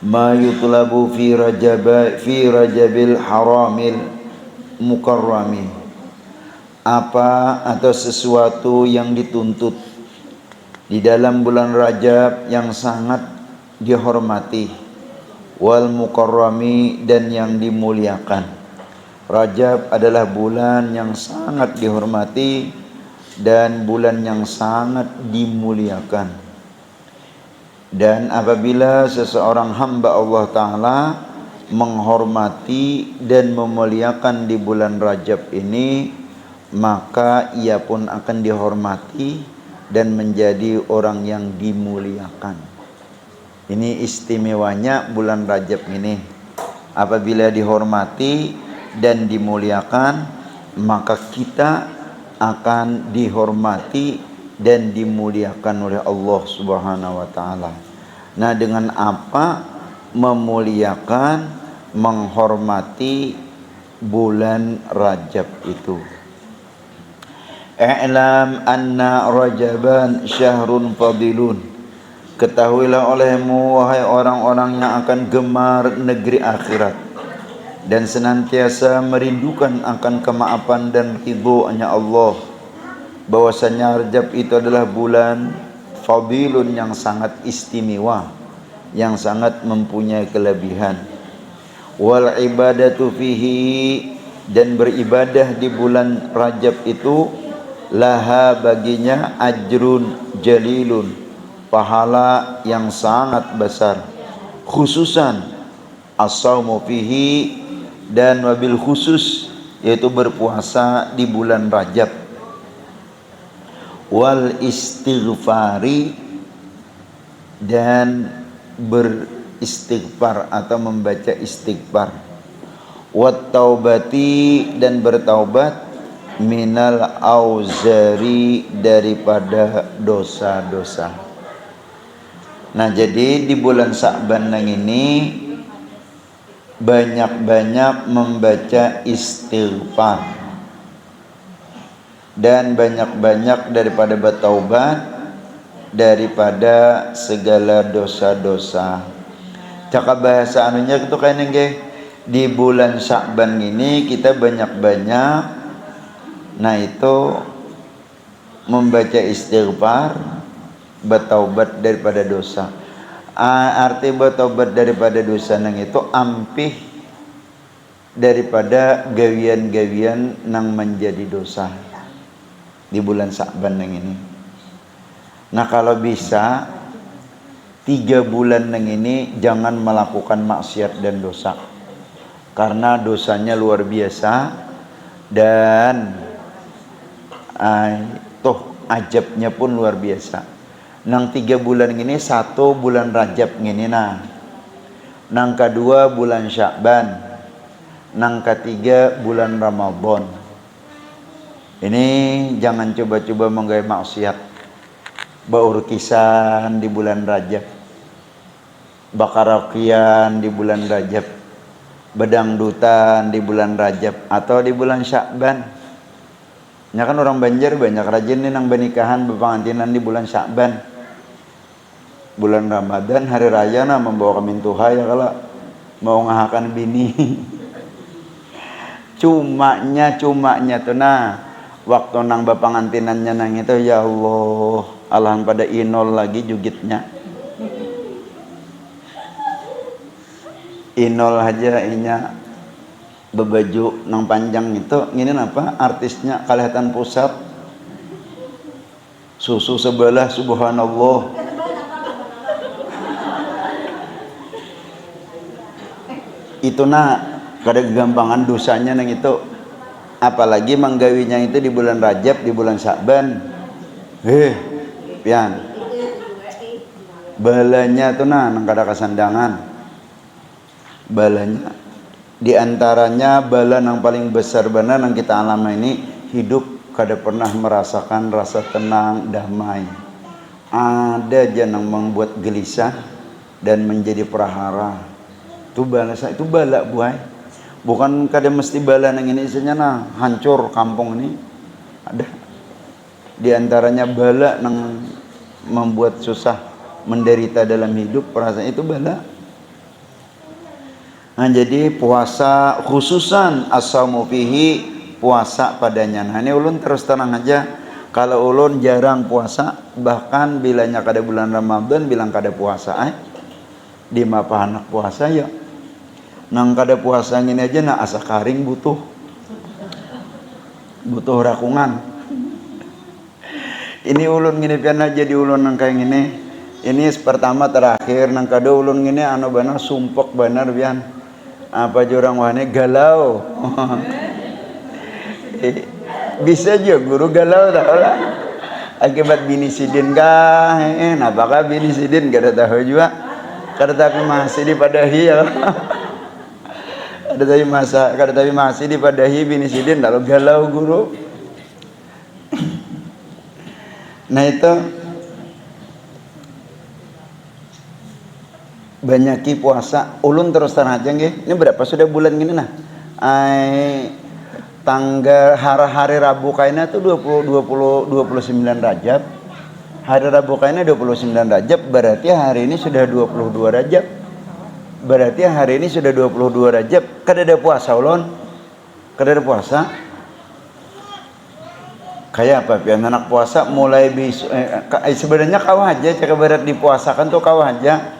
ma yutlabu fi rajabil haramil mukarrami, apa atau sesuatu yang dituntut di dalam bulan Rajab yang sangat dihormati, wal mukarrami, dan yang dimuliakan. Rajab adalah bulan yang sangat dihormati dan bulan yang sangat dimuliakan. Dan apabila seseorang hamba Allah Ta'ala menghormati dan memuliakan di bulan Rajab ini, maka ia pun akan dihormati dan menjadi orang yang dimuliakan. Ini istimewanya bulan Rajab ini. Apabila dihormati dan dimuliakan, maka kita akan dihormati dan dimuliakan oleh Allah Subhanahu wa Ta'ala. Nah, dengan apa memuliakan, menghormati bulan Rajab itu? I'lam anna Rajaban syahrun fadilun. Ketahuilah olehmu, wahai orang-orang yang akan gemar negeri akhirat dan senantiasa merindukan akan kemaafan dan ridho-Nya Allah, bahwasanya Rajab itu adalah bulan fadilun yang sangat istimewa, yang sangat mempunyai kelebihan. Wal ibadatu fihi, dan beribadah di bulan Rajab itu laha baginya ajrun jalilun, pahala yang sangat besar. Khususan as-saumu fihi, dan wabil khusus yaitu berpuasa di bulan Rajab. Wal istighfari, dan beristighfar atau membaca istighfar. Wat taubati, dan bertaubat minal auzari, daripada dosa-dosa. Nah, jadi di bulan Sa'ban yang ini banyak-banyak membaca istighfar dan banyak-banyak daripada bertaubat daripada segala dosa-dosa. Cakap bahasa anunya itu kayaknya nggih, di bulan Sa'ban ini kita banyak-banyak, nah itu membaca istighfar, bertaubat daripada dosa. Arti bertaubat daripada dosa nang itu ampih daripada gawian-gawian nang menjadi dosa di bulan Sa'ban nang ini. Nah, kalau bisa 3 bulan nang ini jangan melakukan maksiat dan dosa, karena dosanya luar biasa dan ajabnya pun luar biasa. Nang 3 bulan ini, 1 bulan Rajab ngini, nah nang kedua bulan Sya'ban, nang ketiga bulan Ramadan. Ini jangan coba-coba menggawe maksiat, baurkisan di bulan Rajab, bakarakian di bulan Rajab, bedangdutan di bulan Rajab atau di bulan Sya'ban. Ya kan orang Banjar banyak rajin nih nang benikahan bepangantinan di bulan Sya'ban. Bulan Ramadan hari raya nah membawa kemintuha ya kalau mau ngahakan bini. cumanya tuh nah waktu nang bepangantinannya nang itu, ya Allah, alahan pada inol lagi jugitnya. Inol aja inya bebaju nang panjang itu ngini apa artisnya kelihatan pusat, susu sebelah, subhanallah. Itu nah kada gampangan dosanya nang itu, apalagi manggawinya itu di bulan Rajab, di bulan Sa'ban. Pian balanya tuh nah nang kada kasandangan. Balanya di antaranya bala yang paling besar benar yang kita alami ini, hidup kada pernah merasakan rasa tenang, damai. Ada aja yang membuat gelisah dan menjadi prahara. Itu bala buai. Bukan kada mesti bala yang ini isinya nah hancur kampung ini. Ada di antaranya bala yang membuat susah, menderita dalam hidup, perasaan itu bala. Nah, jadi puasa khususan as-saumu fihi, puasa padanya. Nah, ini ulun terus terang aja, kalau ulun jarang puasa, bahkan bilanya kada bulan Ramadan bilang kada puasa di mapa anak puasa ya. Nang kada puasa ngini aja nah asa karing butuh rakungan. Ini ulun ngini pian aja di ulun nang kayak ngini. Ini pertama terakhir nang kada ulun ngini anu benar sumpok benar pian. Apa jurang wahane galau. Bisa juga guru galau dah lah. Akibat bini sidin kah? Apakah bini sidin kada tahu juga. Kada tapi masih dipadahi ya. Kada tapi masih dipadahi bini sidin lalu galau guru. Nah itu banyaki puasa ulun terus terang aja nggih. Ini berapa sudah bulan gini nah? Tanggal hari Rabu kainnya tuh 29 Rajab. Hari Rabu kainnya 29 Rajab, berarti hari ini sudah 22 Rajab. Berarti hari ini sudah 22 Rajab. Kada ada puasa ulun. Kada ada puasa. Kayak apa pian anak puasa mulai besok sebenarnya kau aja cek berat dipuasakan tuh kau aja.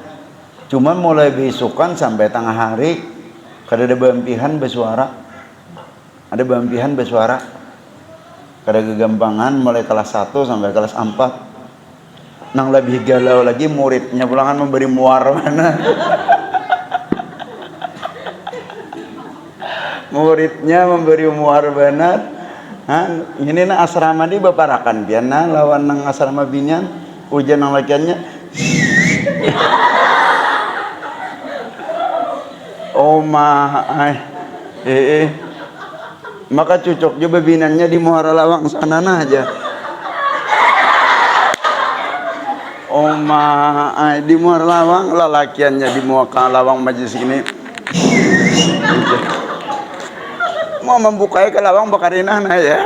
Cuman mulai besokan sampai tengah hari kada ada bampihan bersuara. Ada bampihan bersuara. Kada kegampangan mulai kelas 1 sampai kelas 4. Nang lebih galau lagi muridnya pulangan memberi muarwana. Muridnya memberi muarwana. Ini na asrama di baparakan pian na lawan nang asrama binyan ujian nang lakiannya. Oh maka cucuk juga binannya di Muara Lawang sana aja. Oh di Muara Lawang lalakiannya di Muara Lawang majlis ini. Mau membukai ke lawang bakarinah nah ya.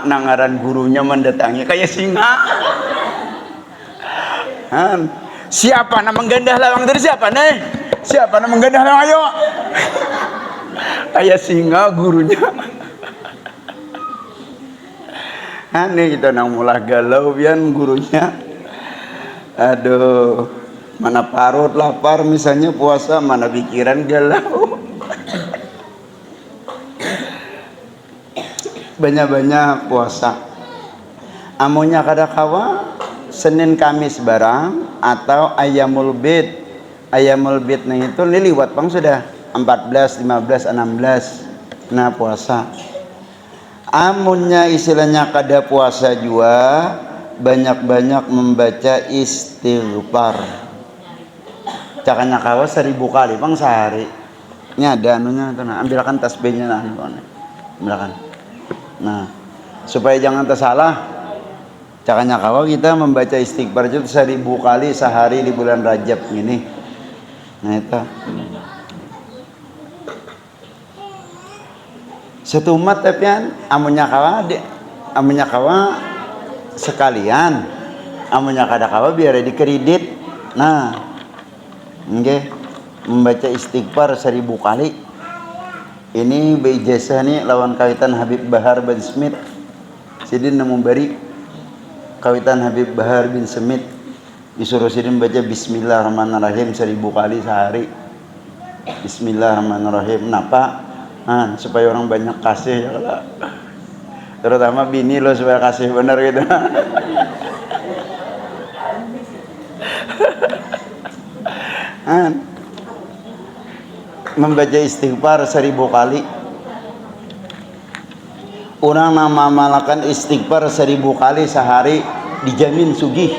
Nangaran gurunya mendatangi kayak singa. Siapa nama menggandah lawang dari siapa nih? Siapa nama menggandah lawang ayo? Kayak singa gurunya. Nih kita nang mulah galau pian gurunya. Aduh, mana parut lapar misalnya puasa, mana pikiran galau. Banyak-banyak puasa. Amunya kada kawa Senin Kamis barang atau Ayyamul Bid. Ayyamul Bid nah itu liliwat pang sudah 14, 15, 16 nah puasa. Amunnya istilahnya kada puasa juga banyak-banyak membaca istighfar. Cakanya kawa 1000 kali pang sehari. Ini ada anunya tuh nah, ambilkan tasbihnya nah, ambilkan. Nah, supaya jangan tersalah cakanya kawa kita membaca istighfar itu 1000 kali sehari di bulan Rajab ini. Nah itu satu umat tapi amunnya kawa sekalian, amunnya kada kawa biar dikredit. Nah nggih membaca istighfar 1000 kali ini beijazah nih lawan kawitan Habib Bahar bin Smith sidin namun bari kawitan Habib Bahar bin Smith disuruh sidin baca Bismillahirrahmanirrahim 1000 kali sehari. Bismillahirrahmanirrahim. Napa? Supaya orang banyak kasih ya kalau terutama bini lo supaya kasih benar gitu. Membaca istighfar 1000 kali. Orang nama malakan istighfar 1000 kali sehari dijamin sugih.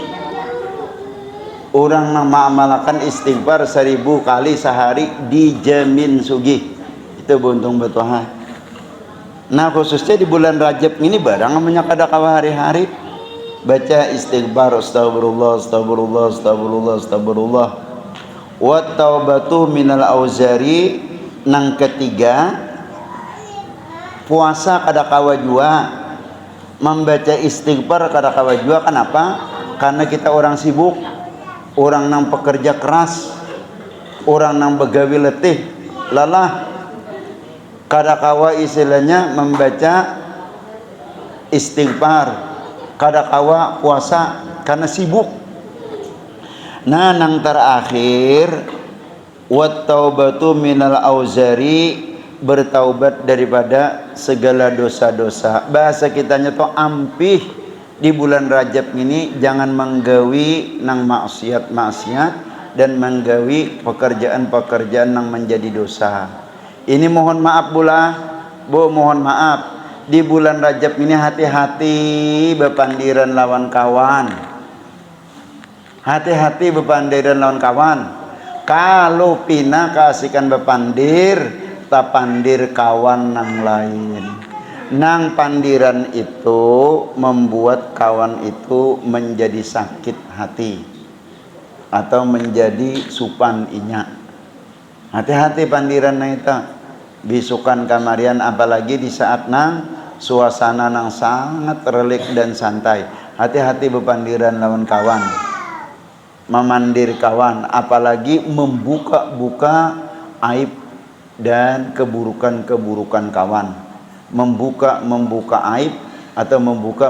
Orang nama amalakan istighfar 1000 kali sehari dijamin sugih. Itu buntung betuhan. Nah khususnya di bulan Rajab ini barang namanya kada kawa hari-hari baca istighfar astagfirullah astagfirullah astagfirullah astagfirullah wa taubatu minal auzari. Nang ketiga puasa kada kawa jua membaca istighfar kada kawa jua. Kenapa? Karena kita orang sibuk. orang nang pekerja keras, orang nang begawi letih, lelah, kadakawa istilahnya membaca istighfar, kadakawa puasa karena sibuk. Nah, nang terakhir wat taubatu minal auzari, bertaubat daripada segala dosa-dosa. Bahasa kitanya tuh ampih di bulan Rajab ini jangan menggawi nang maksiat-maksiat dan menggawi pekerjaan-pekerjaan nang menjadi dosa. Ini mohon maaf Bu, mohon maaf. Di bulan Rajab ini hati-hati bepandiran lawan kawan. Hati-hati bepandiran lawan kawan. Kalau pina kasihkan bepandir, tapandir kawan nang lain. Nang pandiran itu membuat kawan itu menjadi sakit hati atau menjadi supan inya. Hati-hati pandiran nang itu. Bisukan kamarian apalagi di saat nang suasana nang sangat relik dan santai. Hati-hati bepandiran lawan kawan. Memandir kawan, apalagi membuka-buka aib dan keburukan-keburukan kawan, membuka aib atau membuka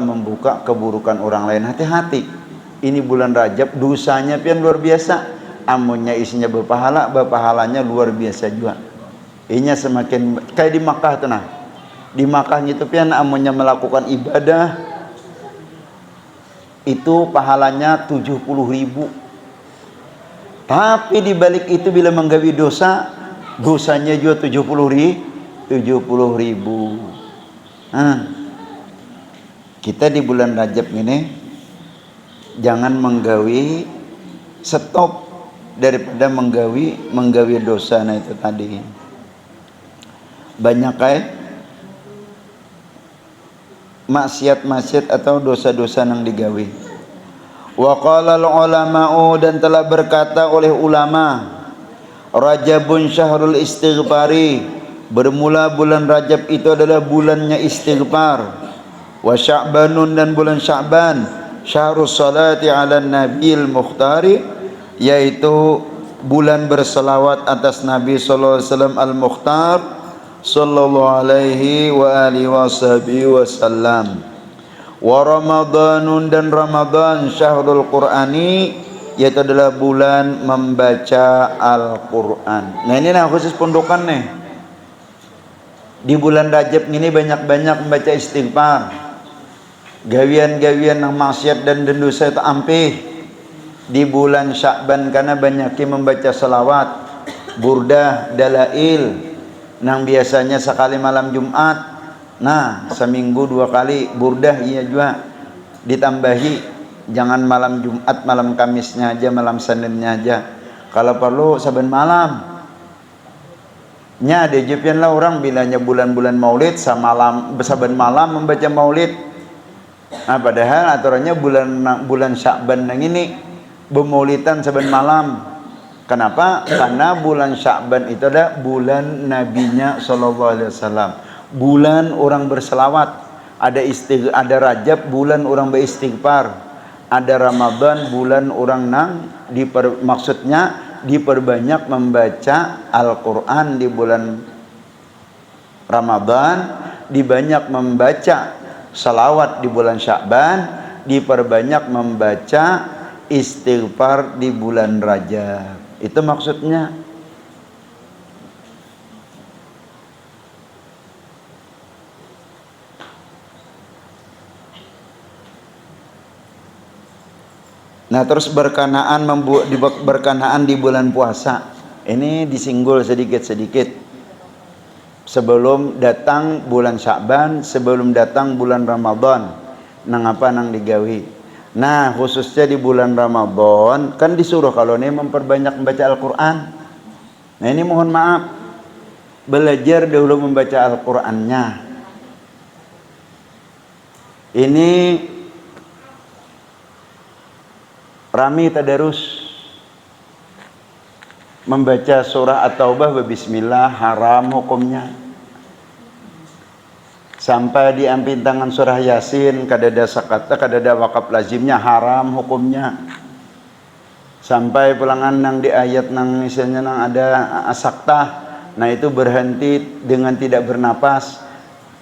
keburukan orang lain. Hati-hati, ini bulan Rajab dosanya pian luar biasa, amunnya isinya berpahalanya luar biasa juga. Inya semakin kayak di Makkah tuh, nah di Makkah itu pian amunnya melakukan ibadah itu pahalanya 70.000. Tapi dibalik itu bila menggawi dosa, dosanya juga 70.000. Kita di bulan Rajab ini jangan menggawi, stop daripada menggawi dosa. Nah itu tadi banyak maksiat atau dosa-dosa yang digawi. Wa qala al-ulama'u, dan telah berkata oleh ulama, Rajabun syahrul istighfari, bermula bulan Rajab itu adalah bulannya istighfar. Wa Sya'banun, dan bulan Sya'ban syahrus salati ala nabil mukhtari, yaitu bulan berselawat atas Nabi sallallahu alaihi wasallam al-mukhtar sallallahu alaihi wa alihi wasallam. Wa Ramadanun, dan Ramadan syahrul Qur'ani, yaitu adalah bulan membaca Al-Qur'an. Nah ini khusus pondokan nih. Di bulan Rajab ini banyak-banyak membaca istighfar. Gawian-gawian yang maksiat dan dosa itu ampih. Di bulan Sya'ban karena banyaknya membaca selawat, burdah, dalail, nang biasanya sekali malam Jumat. Nah, seminggu 2 kali burdah iya juga ditambahi, jangan malam Jumat, malam Kamisnya aja, malam Seninnya aja. Kalau perlu saben malam. Nya dejepian lah orang bilanya bulan-bulan Maulid saben malam membaca Maulid. Nah, padahal aturannya bulan Sya'ban yang ini bermaulidan saben malam. Kenapa? Karena bulan Sya'ban itu adalah bulan nabinya sallallahu alaihi wasallam. Bulan orang berselawat, ada Rajab bulan orang beristighfar, ada Ramadan bulan orang maksudnya diperbanyak membaca Al-Quran di bulan Ramadan, dibanyak membaca salawat di bulan Sya'ban, diperbanyak membaca istighfar di bulan Rajab. Itu maksudnya. Nah terus berkenaan di bulan puasa ini disinggul sedikit-sedikit sebelum datang bulan Sya'ban, sebelum datang bulan Ramadan, nang digawi. Nah khususnya di bulan Ramadan kan disuruh kalau ini memperbanyak membaca Al-Quran. Nah ini mohon maaf, belajar dahulu membaca Al-Qurannya. Ini rami tadarus membaca surah At-Taubah bismillah, haram hukumnya. Sampai diambil tangan surah Yasin kadada sakata kadada wakaf lazimnya, haram hukumnya. Sampai pulangan nang di ayat nang misalnya nang ada asaktah, nah itu berhenti dengan tidak bernapas,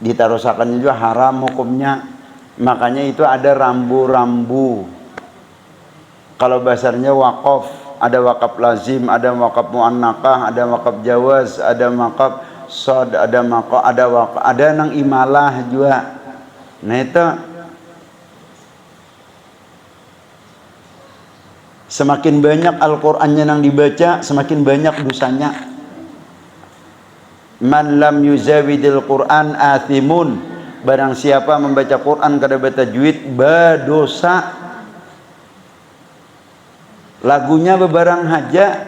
ditarusakannya juga haram hukumnya. Makanya itu ada rambu-rambu. Kalau bahasanya wakaf, ada wakaf lazim, ada wakaf muannakah, ada wakaf jawaz, ada wakaf sod, ada wakaf, ada nang imalah juga. Nah itu semakin banyak Al-Qur'annya yang dibaca, semakin banyak dosanya. Man lam yuzawidil Qur'an athimun. Barang siapa membaca Quran kada bertajwid berdosa. Lagunya bebarang haja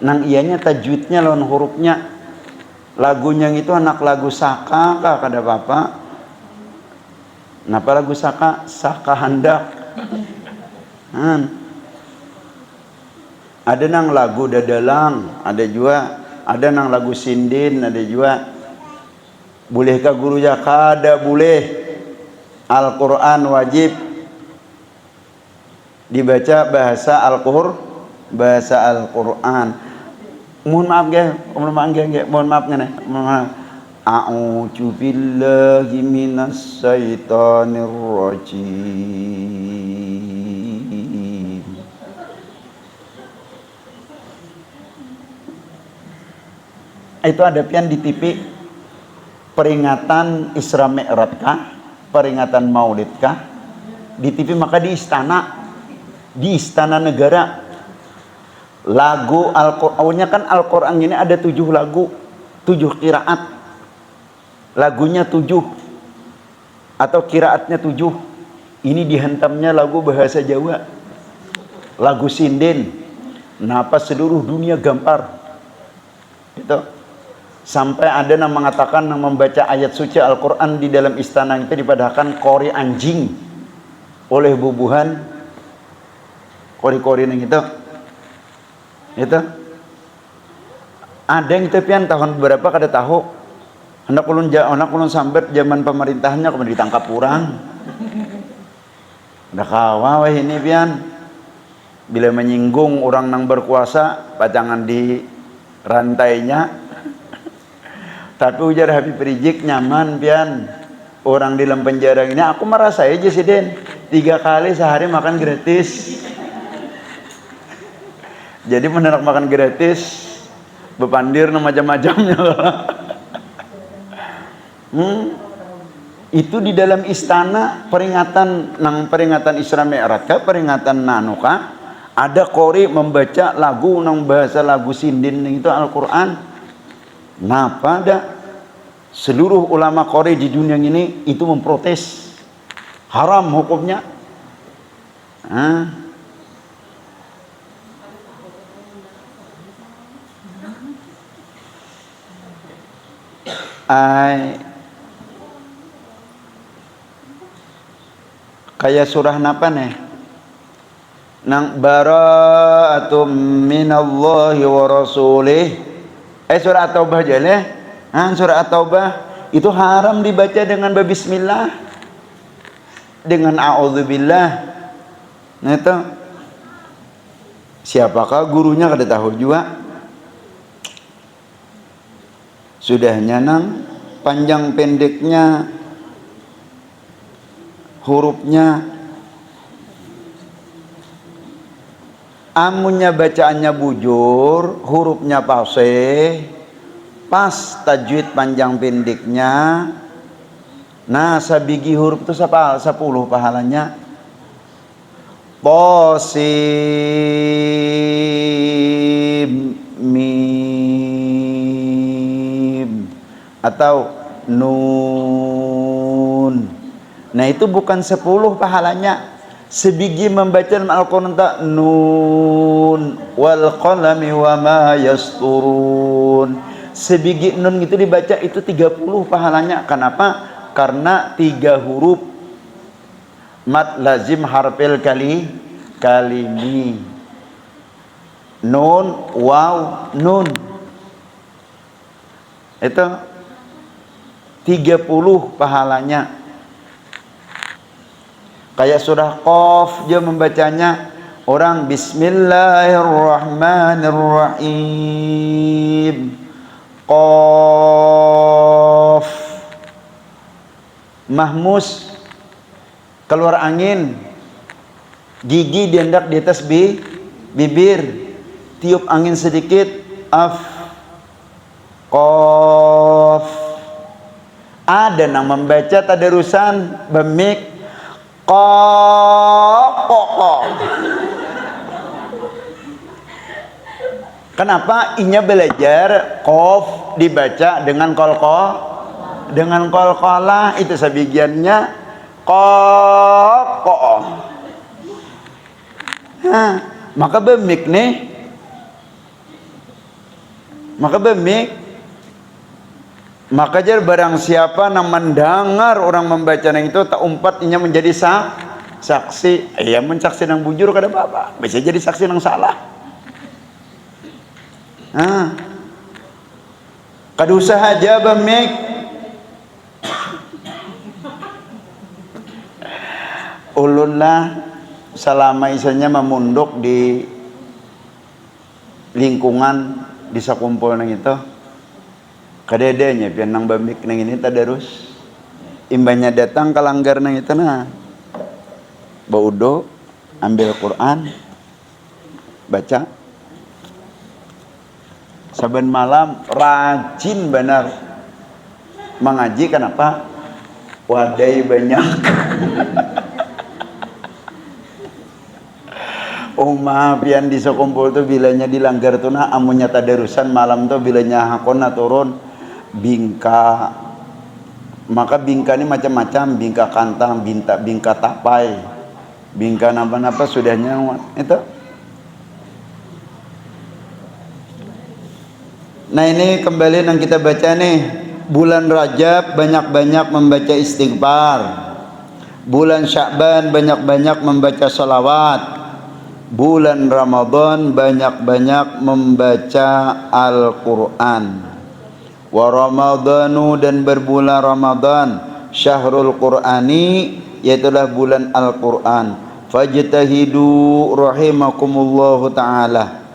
nang ianya tajwidnya lawan hurufnya. Lagunya itu anak lagu saka kah kada apa-apa. Napa lagu saka? Saka hendak. Ada nang lagu dadalang, ada juga, ada nang lagu sindin, ada juga. Bolehkah guru ya? Kada boleh. Al-Quran wajib dibaca bahasa bahasa Al-Quran. Mohon maaf ya, mohon maaf ngene. A'udzu billahi minas syaitonir rajim. Itu ada pian di TV peringatan Isra Mi'raj kah? Peringatan Maulid kah? Di TV maka di istana negara. Lagu Al-Qur'annya kan Al-Qur'an ini ada 7 lagu, 7 qiraat. Lagunya 7 atau qiraatnya 7. Ini dihantamnya lagu bahasa Jawa. Lagu sinden. Napa seluruh dunia gampar. Itu. Sampai ada yang mengatakan yang membaca ayat suci Al-Quran di dalam istana itu dipadahkan kori anjing oleh bubuhan kori-kori yang itu ada yang tepian tahun berapa kada tahu. Hendak ulun sambat zaman pemerintahnya kemudian ditangkap orang. Dah kawa wah ini pian bila menyinggung orang nang berkuasa pacangan di rantainya. Tapi ujar Habib Rizik nyaman pian orang di dalam penjara ini. Aku merasa aja sih Den 3 kali sehari makan gratis. Jadi menerak makan gratis bepandir macam-macamnya. Itu di dalam istana peringatan Isra Mi'raj, peringatan Nanuka, ada kori membaca lagu nang bahasa lagu sindin itu Al-Quran. Napa ada seluruh ulama kori di dunia ini itu memprotes haram hukumnya. Kayak surah napa nih? Nang bara'atum minallahi wa rasulih. Surah At-Taubah aja leh. Surah At-Taubah itu haram dibaca dengan bismillah, dengan a'udzubillah. Nah itu siapakah gurunya kada tahu juga. Sudahnya nang panjang pendeknya hurufnya, amunnya bacaannya bujur, hurufnya palsu, pas tajwid panjang pendeknya. Nah, sabigi huruf itu 10 pahalanya. Qasim mim atau nun. Nah, itu bukan 10 pahalanya. Sebiji membaca Al-Quran tak nun wal qalami wa ma yasturun. Sebiji nun itu dibaca itu 30 pahalanya. Kenapa? Karena 3 huruf mad lazim harfil kalimi. Nun, waw, nun. Itu 30 pahalanya. Kayak surah Qaf dia membacanya Orang bismillahirrahmanirrahim. Qaf. Mahmus, keluar angin. Gigi diendak di atas bibir. Tiup angin sedikit. Af. Qaf. Ada yang membaca tadarusan bemik. Qaf. Kenapa inya belajar qaf dibaca dengan qalqalah itu sebagiannya qaf. Nah, maka bemik nih. Maka jar barang siapa yang mendengar orang membaca yang itu tak umpat inya menjadi saksi. Ya mensaksi yang bujur kada apa-apa. Bisa jadi saksi yang salah. Kada usah aja bemik. Ulunlah selama isanya memunduk di lingkungan di sakumpul nang itu. Kadedenya pian nang bemik nang ini tadarus. Imbanya datang ke langgar nang itu nah. Baudo ambil Quran baca. Saben malam rajin benar mengaji. Kenapa? Wadai banyak. Pian di sakumpul tuh bilanya dilanggar tuh nah amunnya tadarusan malam tuh bilanya hakona turun bingka. Maka bingka ini macam-macam, bingka kantang, bingka tapai, bingka napa-napa sudahnya itu. Nah ini kembali yang kita baca nih, bulan Rajab banyak-banyak membaca istighfar, bulan Sya'ban banyak-banyak membaca salawat, bulan Ramadan banyak-banyak membaca Al-Quran. Wa Ramadanu, dan berbulan Ramadan, syahrul Qur'ani, yaitulah bulan Al-Quran. Fajtahidu rahimakumullahu ta'ala,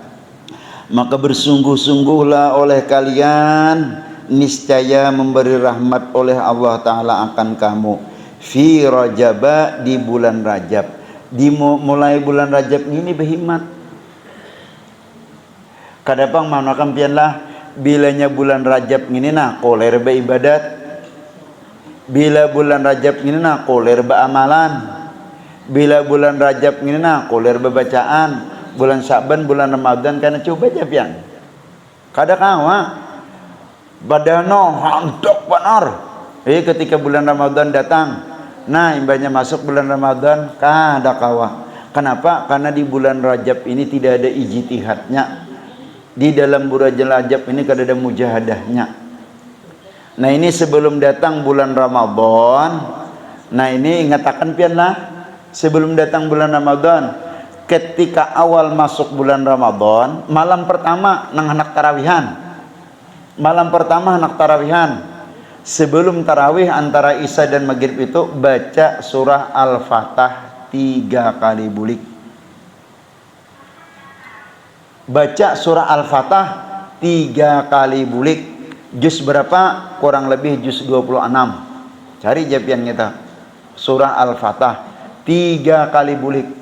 maka bersungguh-sungguhlah oleh kalian, niscaya memberi rahmat oleh Allah Ta'ala akan kamu. Fi Rajaba, di bulan Rajab. Mulai bulan Rajab ini berhikmat. Kadang manakan pianlah bilanya bulan Rajab ini nah koler beribadat. Bila bulan Rajab ini nah koler beramalan. Bila bulan Rajab ini nah koler berbacaan. Bulan Sya'ban, bulan Ramadan, karena coba aja pian. Kada kawa badano hantok benar. Ketika bulan Ramadan datang, nah imbanya masuk bulan Ramadan kada kawa. Kenapa? Karena di bulan Rajab ini tidak ada ijtihadnya. Di dalam bulan Rajab ini kada ada mujahadahnya. Nah ini sebelum datang bulan Ramadan. Nah ini ingatakan pian lah, sebelum datang bulan Ramadan, ketika awal masuk bulan Ramadan, malam pertama nang anak tarawihan. Malam pertama anak tarawihan. Sebelum tarawih antara Isya dan Maghrib itu baca surah Al-Fatah 3 kali bulik. Baca surah Al-Fatah 3 kali bulik. Juz berapa? Kurang lebih juz 26. Cari japian kita. Surah Al-Fatah 3 kali bulik.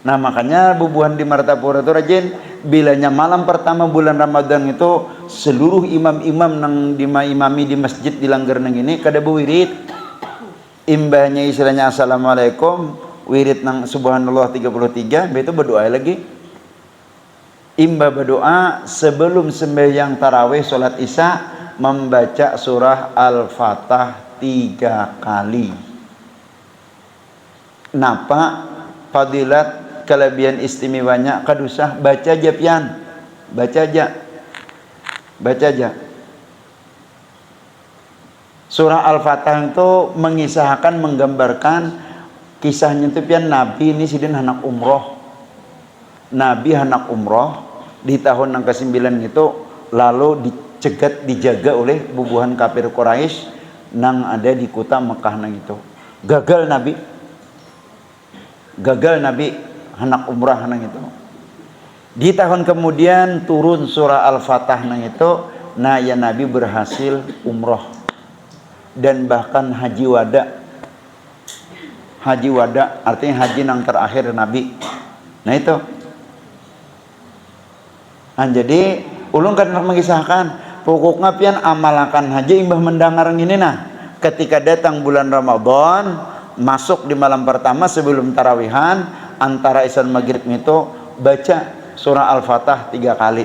Nah makanya bubuhan di Martapura itu rajin, bilanya malam pertama bulan Ramadan itu seluruh imam-imam nang imami di masjid di langgar nang ini kada berwirid. Imbahnya istilahnya assalamualaikum, wirid nang subhanallah 33, itu berdoa lagi. Imbah berdoa sebelum sembahyang tarawih salat Isya membaca surah Al-Fatah 3 kali. Napa fadilat kelebihan istimewanya? Kadusah baca aja pian, baca aja surah Al-Fatah itu mengisahkan, menggambarkan kisahnya itu pian Nabi ini sidin anak umroh. Nabi anak umroh di tahun yang ke-9 itu lalu dicegat, dijaga oleh bubuhan kafir Quraisy nang ada di kota Mekah nang itu. Gagal Nabi hendak umrah nang itu. Di tahun kemudian turun surah Al-Fatah nang itu, nah ya Nabi berhasil umroh dan bahkan haji wada. Haji wada artinya haji nang terakhir Nabi. Nah itu. Nah, jadi ulun kan mengisahkan pokoknya pian amalakan haji imbah mendengar ini nah. Ketika datang bulan Ramadan, masuk di malam pertama sebelum tarawihan, antara isya maghrib itu baca surah Al-Fatah 3 kali.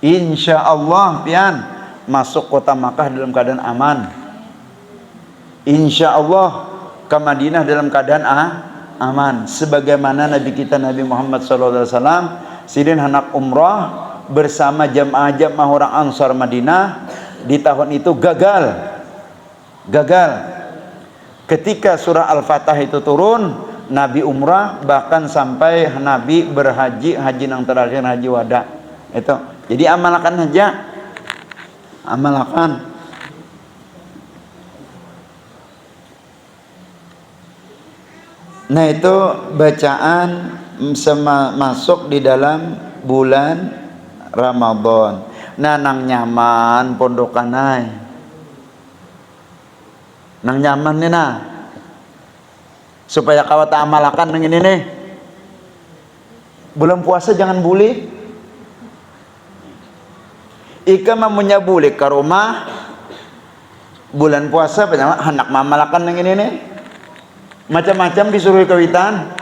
Insya Allah pian masuk kota Makkah dalam keadaan aman. Insya Allah ke Madinah dalam keadaan aman. Sebagaimana Nabi kita Nabi Muhammad SAW sidin hendak umrah bersama jamaah orang Ansar Madinah. Di tahun itu gagal. Ketika surah Al-Fatah itu turun, Nabi umrah, bahkan sampai Nabi berhaji, haji yang terakhir haji wada. Itu. Jadi amalkan aja. Amalkan. Nah itu bacaan masuk di dalam bulan Ramadan. Nah nang nyaman pondokanai. Nang nyaman nih nah. Supaya kawat amalakan nang ini nih. Bulan puasa jangan bulik. Ika mamunya bulik ke rumah. Bulan puasa hendak mamalakan nang ini nih. Macam-macam disuruh kawitan.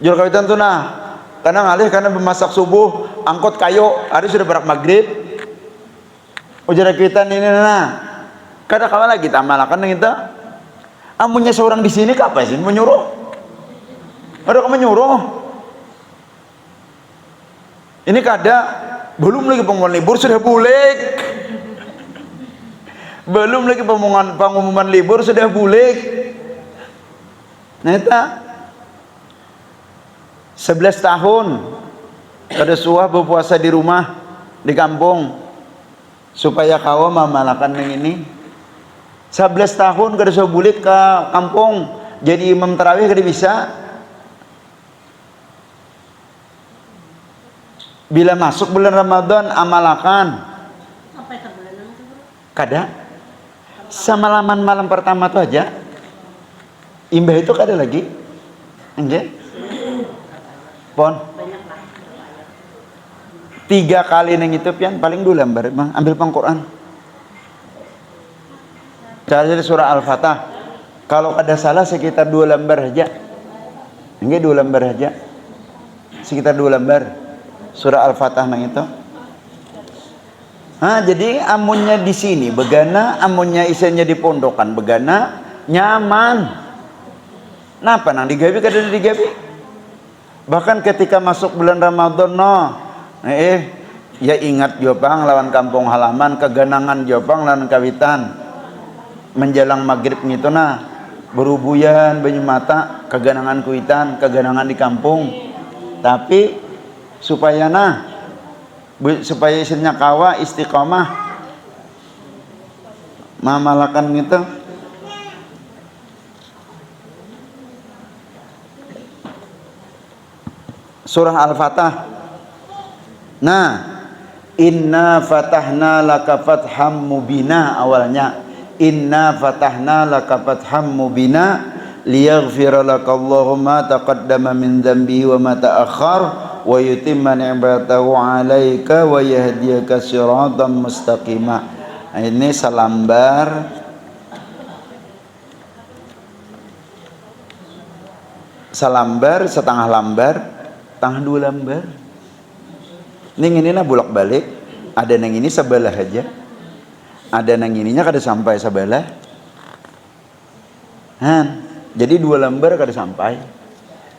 Jual kawitan tuh nah. Karena ngalih karena memasak subuh, angkot kayu, hari sudah berak maghrib. Ujar kawitan ini nah. Kadang kala lagi kita amalakan kita. Amunnya seorang di sini apa sih menyuruh? Ada kamu menyuruh. Ini kada belum lagi pengumuman libur sudah bulik. Belum lagi pengumuman libur sudah bulik. Neta 11 tahun kada suah berpuasa di rumah di kampung supaya kau mamalakan yang ini. 11 tahun kada suah bulik ke kampung jadi imam tarawih kada bisa. Bila masuk bulan Ramadan amalakan. Sampai ke bulan itu? Kada. Semalaman malam pertama tu aja. Imbah itu kada lagi. Enggak? Pon. 3 kali neng itu pian paling 2 lembar bang. Ambil pang Quran. Cari surah Al-Fatah. Kalau ada salah sekitar 2 lembar aja. Enggak 2 lembar aja. Sekitar 2 lembar. Surah Al-Fatah nang itu. Jadi amunnya di sini begana, amunnya isinya di pondokan begana, nyaman. Napa nang digawi kada digawi? Bahkan ketika masuk bulan Ramadan ya ingat jopang lawan kampung halaman, keganangan jopang lawan kawitan. Menjelang maghrib gitu nah, berubuyan banyu mata, keganangan kuitan, keganangan di kampung. Tapi supaya isinya kawa istiqomah mamalakan gitu. Surah Al-Fatah. Nah, inna fatahna laka fatham mubina awalnya. Inna fatahna laka fatham mubina liyaghfira laka Allahu ma taqaddama min dhanbihi wa ma ta'akhkhar wa yutimma ni'matahu 'alaika wa yahdiyaka siratan mustaqima. Ini salambar setengah lambar, tengah 2 lambar. Ning ini nah bolak balik, ada nang ini sebelah aja, ada nang ininya kada sampai sebelah. Jadi 2 lambar kada sampai,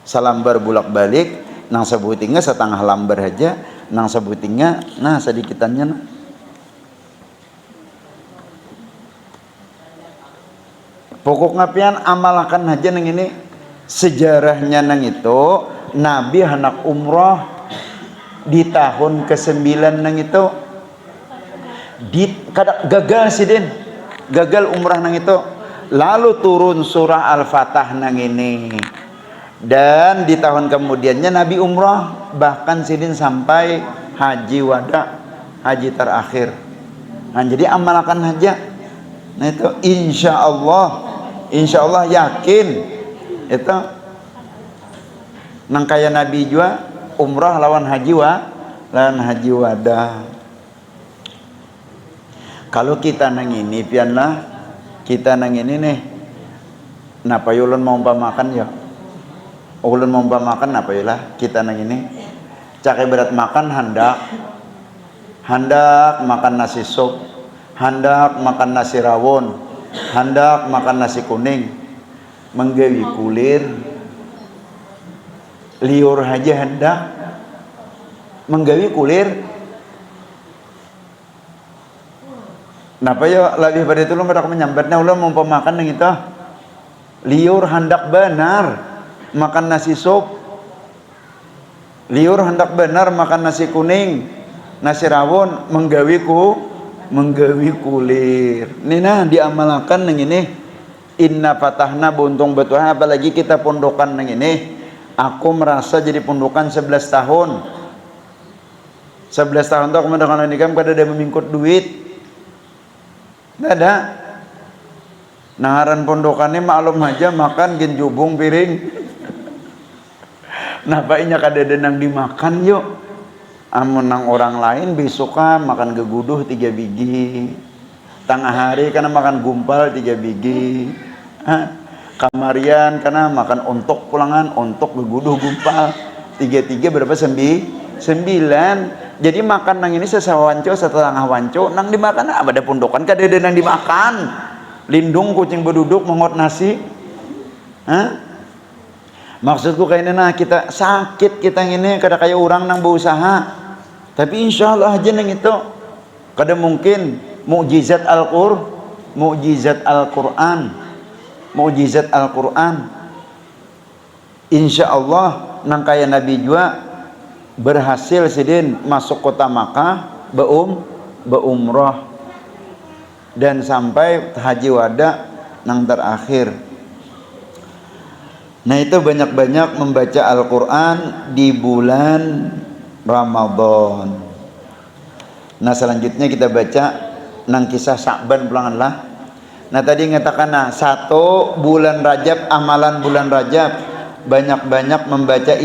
salambar bolak balik. Nang sebutingnya setengah lambar aja, nang sebutingnya nah sedikitannya nah. Pokoknya pian amalkan aja nang ini. Sejarahnya nang itu Nabi hendak umroh di tahun ke-9 nang itu gagal sidin, gagal umrah nang itu. lalu turun surah Al-Fatah nang ini. Dan di tahun kemudiannya Nabi umrah, bahkan sidin sampai haji wada, haji terakhir. Nah, jadi amalkan aja. Nah itu insya Allah yakin itu nang kaya Nabi juga umrah lawan haji wada. Kalau kita nang ini pianlah kita nang ini nih, napa ulun mau makan ya? Ulun mau makan apa yalah kita nang ini cak berat makan hendak makan nasi sup, hendak makan nasi rawon, hendak makan nasi kuning, menggawi kulir liur aja hendak menggawi kulir. Napa ya lebih pada itu lo mereka menyambatnya ulah mau makan yang itu liur hendak benar makan nasi sup, liur hendak benar makan nasi kuning, nasi rawon, menggawi kulir. Nina diamalkan nang ini inna fatahna buntung betul, apalagi kita pondokan nang ini. Aku merasa jadi pondokan 11 tahun. 11 tahun tuh aku mendengar nikah pada ada memingkut duit. Nggak ada. Naharan pondokannya maklum aja makan gen jubung piring. Napainya kadang dimakan yuk. Amun nang orang lain besokan makan geguduh 3 biji. Tengah hari karena makan gumpal 3 biji. Kamarian karena makan ontok pulangan, ontok geguduh gumpal 3 berapa 9. Jadi makan nang ini sesawanco setengah wanco nang dimakan apa ada pondokan kadang nang dimakan. Lindung kucing berduduk mengot nasi. Maksudku kayaknya nah kita sakit kita ini kada kayak orang nang berusaha, tapi insya Allah aja nang itu kada mungkin mukjizat Al-Quran insya Allah nang kaya Nabi juga berhasil sidin masuk kota Makkah beumrah dan sampai haji wada nang terakhir. Nah itu banyak-banyak membaca Al-Quran di bulan Ramadan. Nah selanjutnya kita baca nang kisah Sa'ban pulanganlah. Nah tadi ngatakan nah 1 bulan Rajab, amalan bulan Rajab banyak-banyak membaca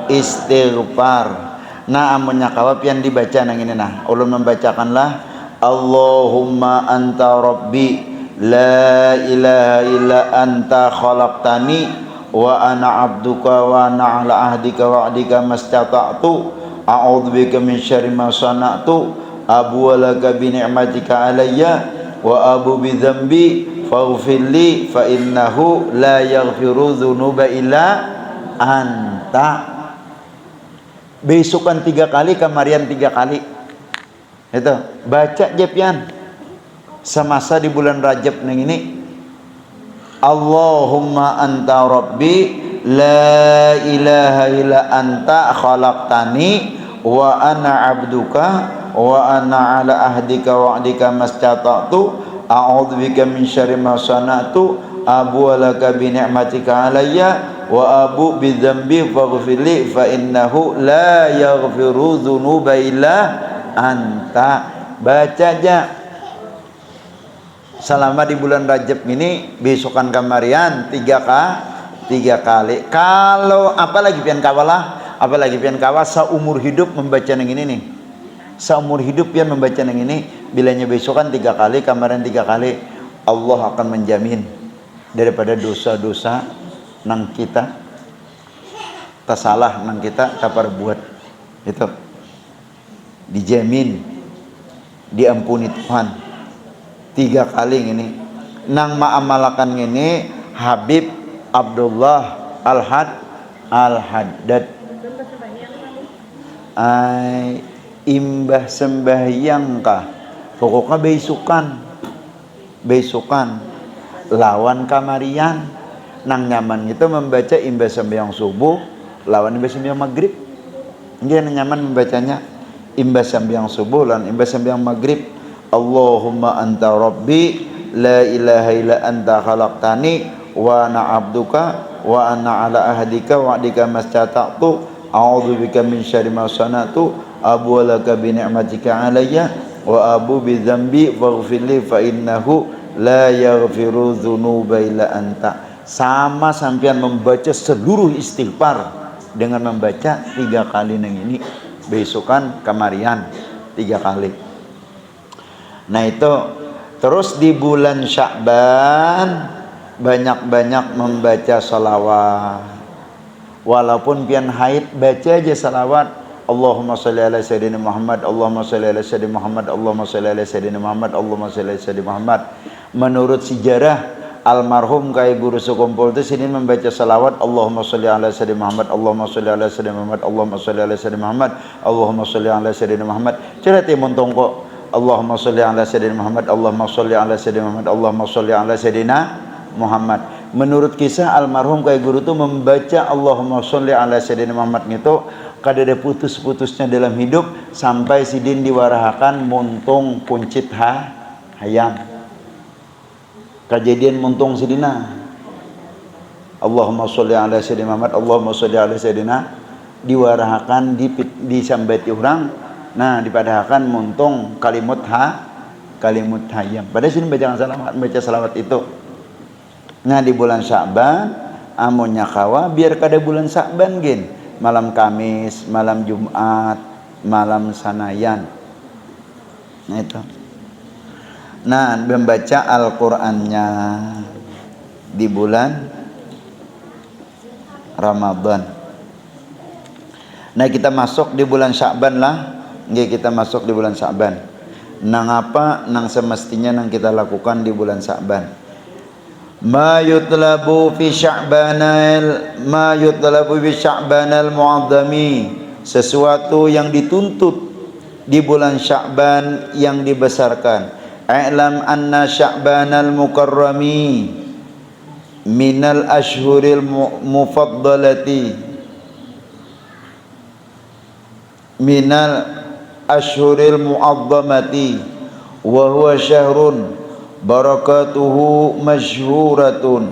istighfar. Nah amunnya kawap yang dibaca nang ini nah ulun membacakanlah Allahumma anta rabbi la ilaha illa anta khalaqtani wa ana abduka wa ana ala ahdika wa ahdika mastata'tu a'udzubika min syarri ma sana'tu abu laka bi ni'matika alayya wa abu bi dzambi faghfirli fa innahu la yaghfiru dzunuba illa anta. Besokan 3 kali, kamarian 3 kali. Itu baca jepian semasa di bulan Rajab nang ini. Allahumma anta rabbi la ilaha illa anta khalaqtani wa ana abduka wa ana ala ahdika wa ahdika mastata'tu a'udzubika min syarri ma sana'tu abu laka bi ni'matika alayya wa abu bi dzambi faghfirli fa innahu la yaghfiru dzunuba illa anta. Baca aja selama di bulan Rajab ini besokan kamarian 3 kali. Kalau apalagi pian kawalah seumur hidup membaca nang ini nih. Seumur hidup pian membaca nang ini, bilanya besokan 3 kali, kamarian 3 kali, Allah akan menjamin daripada dosa-dosa nang kita tasalah nang kita kapar buat itu dijamin diampuni Tuhan 3 kali ini. Nang maamalakan ini Habib Abdullah Al-Haddad ay imbah sembahyang kah pokoknya besukan lawan kamarian nang nyaman itu membaca imbah sembahyang subuh lawan imbah sembahyang maghrib. Dia nyaman membacanya imbah sembahyang subuh lawan imbah sembahyang maghrib. Allahumma anta rabbi la ilaha illa anta khalaqtani wa ana abduka wa ana ala ahdika wa adika mastata'tu a'udzubika min syarri ma sana'tu abu laka bi ni'matika alayya wa abu bi dzambi faghfirli fa innahu la yaghfiru dzunuba illa anta. Sama sampean membaca seluruh istighfar dengan membaca 3 kali nang ini besokan kamarian 3 kali. Nah itu terus di bulan Sya'ban banyak-banyak membaca salawat. Walaupun pian haid baca aja salawat. Allahumma sholli ala sayyidina Muhammad, Allahumma sholli ala sayyidina Muhammad, Allahumma sholli ala sayyidina Muhammad, Allahumma sholli ala sayyidina Muhammad. Menurut sejarah almarhum Kai Guru Sukumpul itu sini membaca salawat Allahumma sholli ala sayyidina Muhammad, Allahumma sholli ala sayyidina Muhammad, Allahumma sholli ala sayyidina Muhammad, Allahumma sholli ala sayyidina Muhammad. Cerita montong kok Allahumma sholli ala sayyidina Muhammad, Allahumma sholli ala sayyidina Muhammad, Allahumma sholli ala sayyidina Muhammad. Menurut kisah almarhum Kai Guru itu membaca Allahumma sholli ala sayyidina Muhammad itu kada ada putus-putusnya dalam hidup sampai sidin diwarahakan muntung kuncit hayam. Kejadian muntung sidina Allahumma sholli ala sayyidina Muhammad, Allahumma sholli ala sayyidina diwarahakan di sambati orang. Nah dipadahakan muntung kalimut hayam. Pada sini baca salawat itu. Nah di bulan Sya'ban amunnya kawa biar kada bulan Sya'ban gin malam Kamis, malam Jumat, malam Sanayan. Nah itu. Nah membaca Al-Qur'annya di bulan Ramadan. Nah kita masuk di bulan Sya'ban lah. Nggih kita masuk di bulan Sya'ban. Nang apa nang semestinya nang kita lakukan di bulan Sya'ban. Ma yutlabu fi sya'banal mu'azzami, sesuatu yang dituntut di bulan Sya'ban yang dibesarkan. I'lam anna sya'banal mukarrami minal ashhuril mufaddalati minal ashhuril mu'azzamati wa huwa syahrun barakatuhu masyhuratun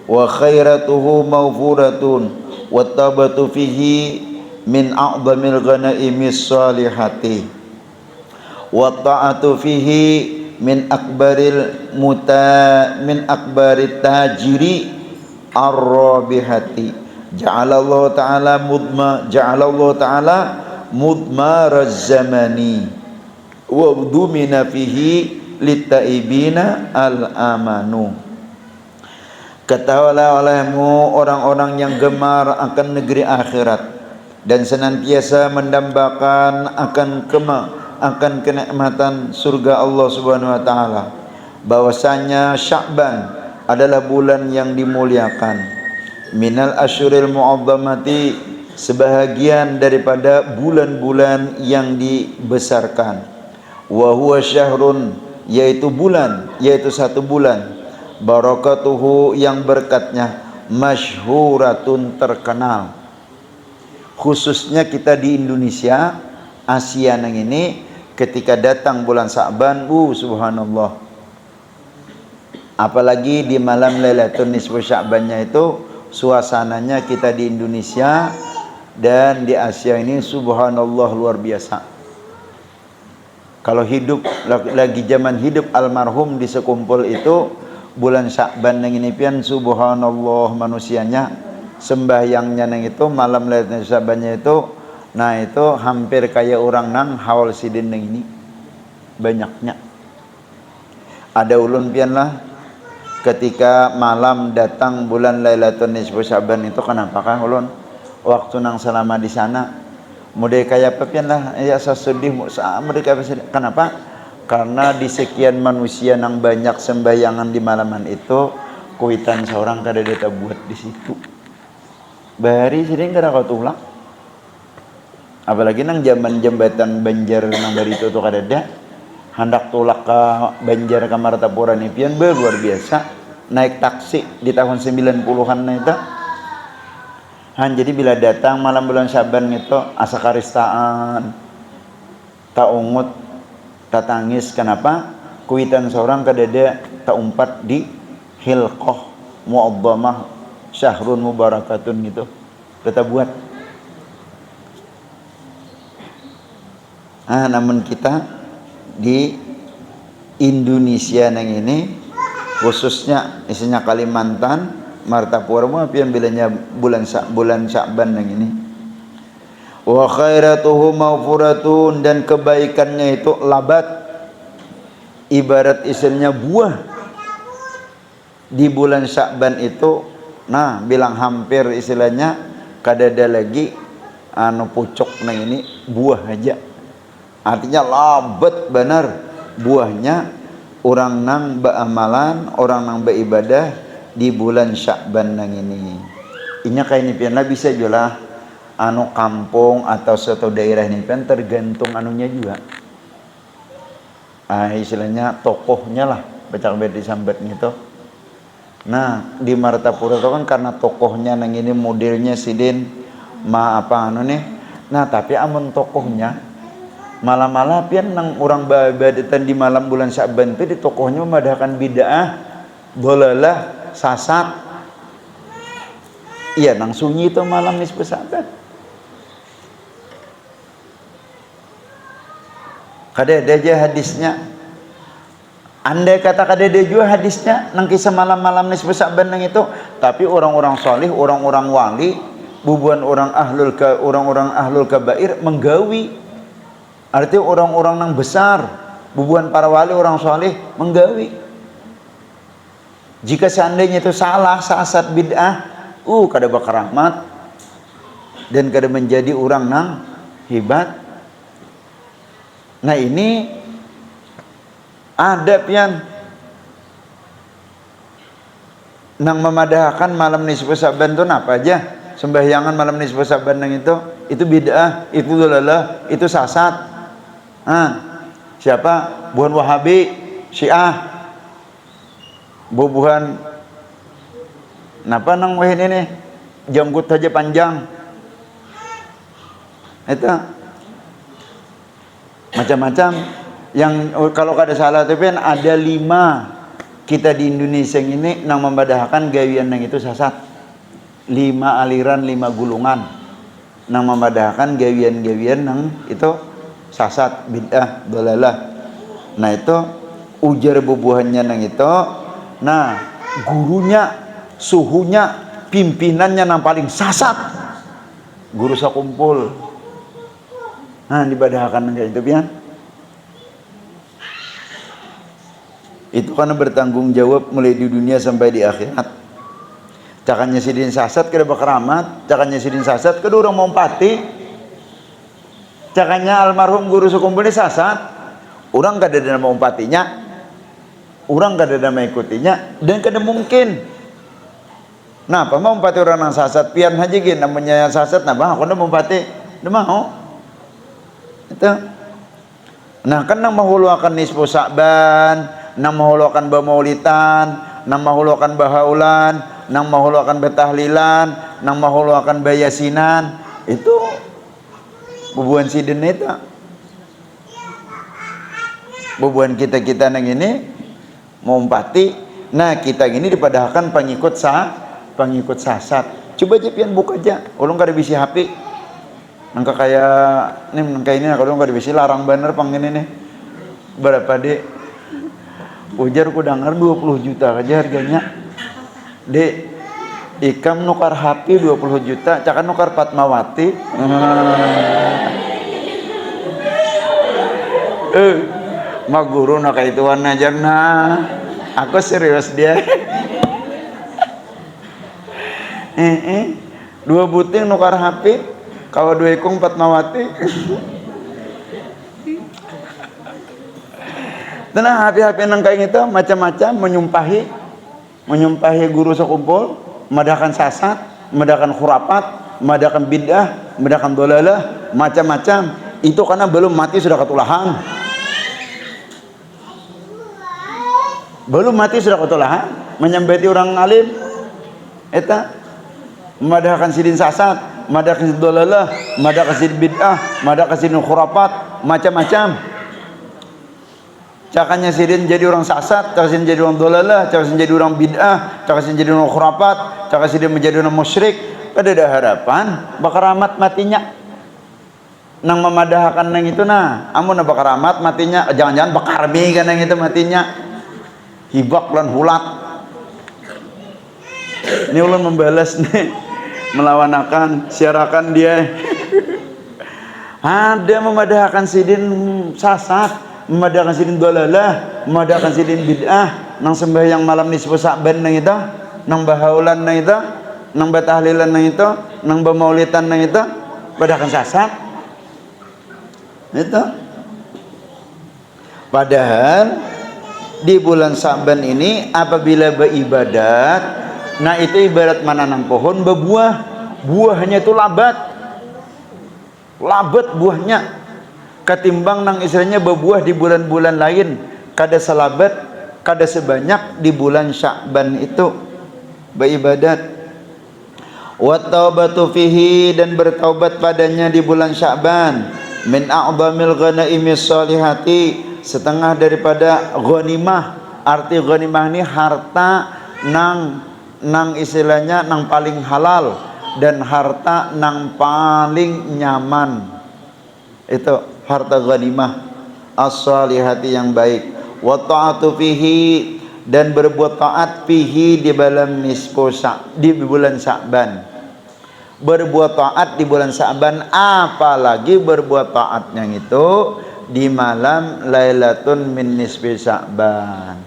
wa khairatuhu mawfuratun wa tabatu fihi min a'zamil ghana'imis salihati wa ta'atu fihi min akbarit tajiri ar-rabihati. Ja'alallahu ta'ala mudmaraz zamani wa dumina fihi litaibina al-amanu. Ketahuilah olehmu orang-orang yang gemar akan negeri akhirat dan senantiasa mendambakan akan kenikmatan surga Allah Subhanahu wa taala, bahwasanya Sya'ban adalah bulan yang dimuliakan. Minal asyuril mu'azzamati, sebahagian daripada bulan-bulan yang dibesarkan. Wa huwa syahrun, yaitu satu bulan, barakatuhu yang berkatnya, masyhuratun terkenal. Khususnya kita di Indonesia, Asia nang ini, ketika datang bulan Sya'ban, subhanallah. Apalagi di malam Lailatul Nisfu Sya'bannya itu, suasananya kita di Indonesia dan di Asia ini subhanallah luar biasa. Kalau hidup lagi zaman hidup almarhum di Sekumpul itu bulan Sya'ban nang ini pian subhanallah manusianya sembahyangnya nang itu malam Lailatul Sya'bannya itu, nah itu hampir kayak orang nang haul sidin nang ini banyaknya. Ada ulun pian lah ketika malam datang bulan Lailatul Nisfu Sya'ban itu, kenapa kah ulun waktu nang selama di sana mudah kayak pepian lah ya sedih mereka sedih. Kenapa? Karena di sekian manusia nang banyak sembahyangan di malaman itu kuitan seorang kada ada buat di situ. Bahari sering kada kau tulak. Apalagi nang zaman jembatan Banjar nang dari itu tuh kada ada. Hendak tulak ke Banjar ke Martapura nih pian luar biasa. Naik taksi di tahun 90-an nah itu. Jadi bila datang malam bulan Sya'ban itu asa karistaan, tak ungut, tak tangis. Kenapa? Kuitan seorang kadada kita umpat di hilqah mu'azzamah syahrun mubarakatun gitu, kita buat. Namun kita di Indonesia yang ini khususnya isinya Kalimantan, Martapura pian bilanya bulan Sya'ban yang ini. Wa khairatuhu maghfuratun, dan kebaikannya itu labat, ibarat istilahnya buah di bulan Sya'ban itu. Nah, bilang hampir istilahnya kadada lagi pucuk nang ini buah aja. Artinya labat benar buahnya orang nang beramalan, orang nang beribadah di bulan Sya'ban nang ini. Inya kayak ini pian bisa jualah kampung atau suatu daerah ini pian tergantung anunya juga. Istilahnya tokohnya lah, baca disambat gitu. Nah, di Martapura itu kan karena tokohnya nang ini modelnya sidin nih. Nah, tapi amun tokohnya malam-malam pian nang orang badatan di malam bulan Sya'ban itu di tokohnya memadahkan bid'ah, dolalah, sasat. Iya, nang sunyi itu malam nisfu Sya'ban. Kada aja hadisnya. Andai kata kada ada juga hadisnya nang kisah malam-malam nisfu Sya'ban nang itu, tapi orang-orang salih, orang-orang wali, bubuhan orang-orang ahlul kabair menggawi. Artinya orang-orang nang besar, bubuhan para wali, orang salih menggawi. Jika seandainya itu salah, sasat, bid'ah, kada bakal rahmat dan kada menjadi orang nang hebat. Nah, ini ada pian nang memadahkan malam nisfu Sya'ban itu apa aja? Sembahyangan malam nisfu Sya'ban nang itu bid'ah, itu dolalah, itu sasat. Siapa? Buhan Wahabi, Syiah, bubuhan napa nang wahin ini janggut saja panjang, itu macam-macam. Yang kalau kada salah tapi ada 5 kita di Indonesia ini nang membadahkan gawian yang itu sasat. 5 aliran, 5 gulungan nang membadahkan gawian-gawian nang itu sasat, bid'ah, dolalah. Nah, itu ujar bubuhannya nang itu. Nah, gurunya, suhunya, pimpinannya nang paling sasat, guru sakumpul. Nah, dibadahkan nang itu pian. Itu karena bertanggung jawab mulai di dunia sampai di akhirat. Cakannya sidin sasat kada bakaramat, cakannya sidin sasat kada orang mau pati. Cakannya almarhum guru sekumpul ini sasat, orang kada ada mau patinya, orang kada ada mengikutinya, dan kada mungkin. Nah, apa mau pati orang yang sasat pian aja gini namanya sasat, nah bang aku ndak mau pati, ndak mau. Itu. Nah, kan nang mahuluakan nisfu Sya'ban, nang mahuluakan bamaulitan, nang mahuluakan bahaulan, nang mahuluakan betahlilan, nang mahuluakan bayasinan, itu bubuhan sidin itu. Bubuhan kita nang ini mau empati. Nah, kita ini dipadahkan pengikut sasat. Coba aja pian buka aja. Ulun kada bisi HP. Nangka kayak nih nangka ini kalau kada bisi larang bener pang ini nih. Berapa dek? Ujar ku dengar 20 juta aja harganya. Dek, ikam nukar HP 20 juta, cakan nukar Fatmawati. Mak guru nak ituan aja nah. Aku serius dia. 2 buting nukar HP, kalau 2 ikung Fatmawati. Nah, HP-HP nang kayak gitu macam-macam menyumpahi guru sekumpul, madahkan sasat, madahkan khurafat, madahkan bid'ah, madahkan dolalah, macam-macam. Itu karena belum mati sudah ketulahan. Belum mati sudah ketulahan, menyembeti orang alim. Eta madahkan sidin sasat, madahkan sidin dolalah, madahkan sidin bid'ah, madahkan sidin khurafat, macam-macam. Cakanya sidin jadi orang sasat, cakanya sidin jadi orang dolalah, cakanya sidin jadi orang bid'ah, cakanya sidin jadi orang khurafat, cakanya sidin menjadi orang musyrik. Kada ada harapan bakaramat matinya. Nang memadahkan nang itu nah, amun bakaramat matinya, jangan-jangan bakarmi kan nang itu matinya. Hibak lan hulat. Ini ulun membalas nih, melawanakan, siarakan dia. Ada memadahkan sidin sasat, memadahkan sidin dolalah, memadahkan sidin bid'ah, nang sembahyang malam nisfu Sa'ban nang itu, nang bahaulan nang itu, nang batahlilan nang itu, nang bamaulitan nang itu, padahkan sasat. Itu. Padahal di bulan Sa'ban ini apabila beribadat, nah itu ibarat menanam pohon berbuah, buahnya itu labat buahnya ketimbang nang istilahnya berbuah di bulan-bulan lain, kada selabat, kada sebanyak di bulan Sya'ban itu beribadat. Wa taubatu fihi, dan bertaubat padanya di bulan Sya'ban, min a'dhamil ghanaimis sholihati, setengah daripada ghanimah. Arti ghanimah ini harta nang istilahnya nang paling halal dan harta nang paling nyaman. Itu harta ghanimah as-salihati yang baik. Wa ta'atu fihi, dan berbuat taat fihi di bulan di bulan Sya'ban. Berbuat taat di bulan Sya'ban, apalagi berbuat taatnya itu di malam Lailatun min nisfi Sya'ban.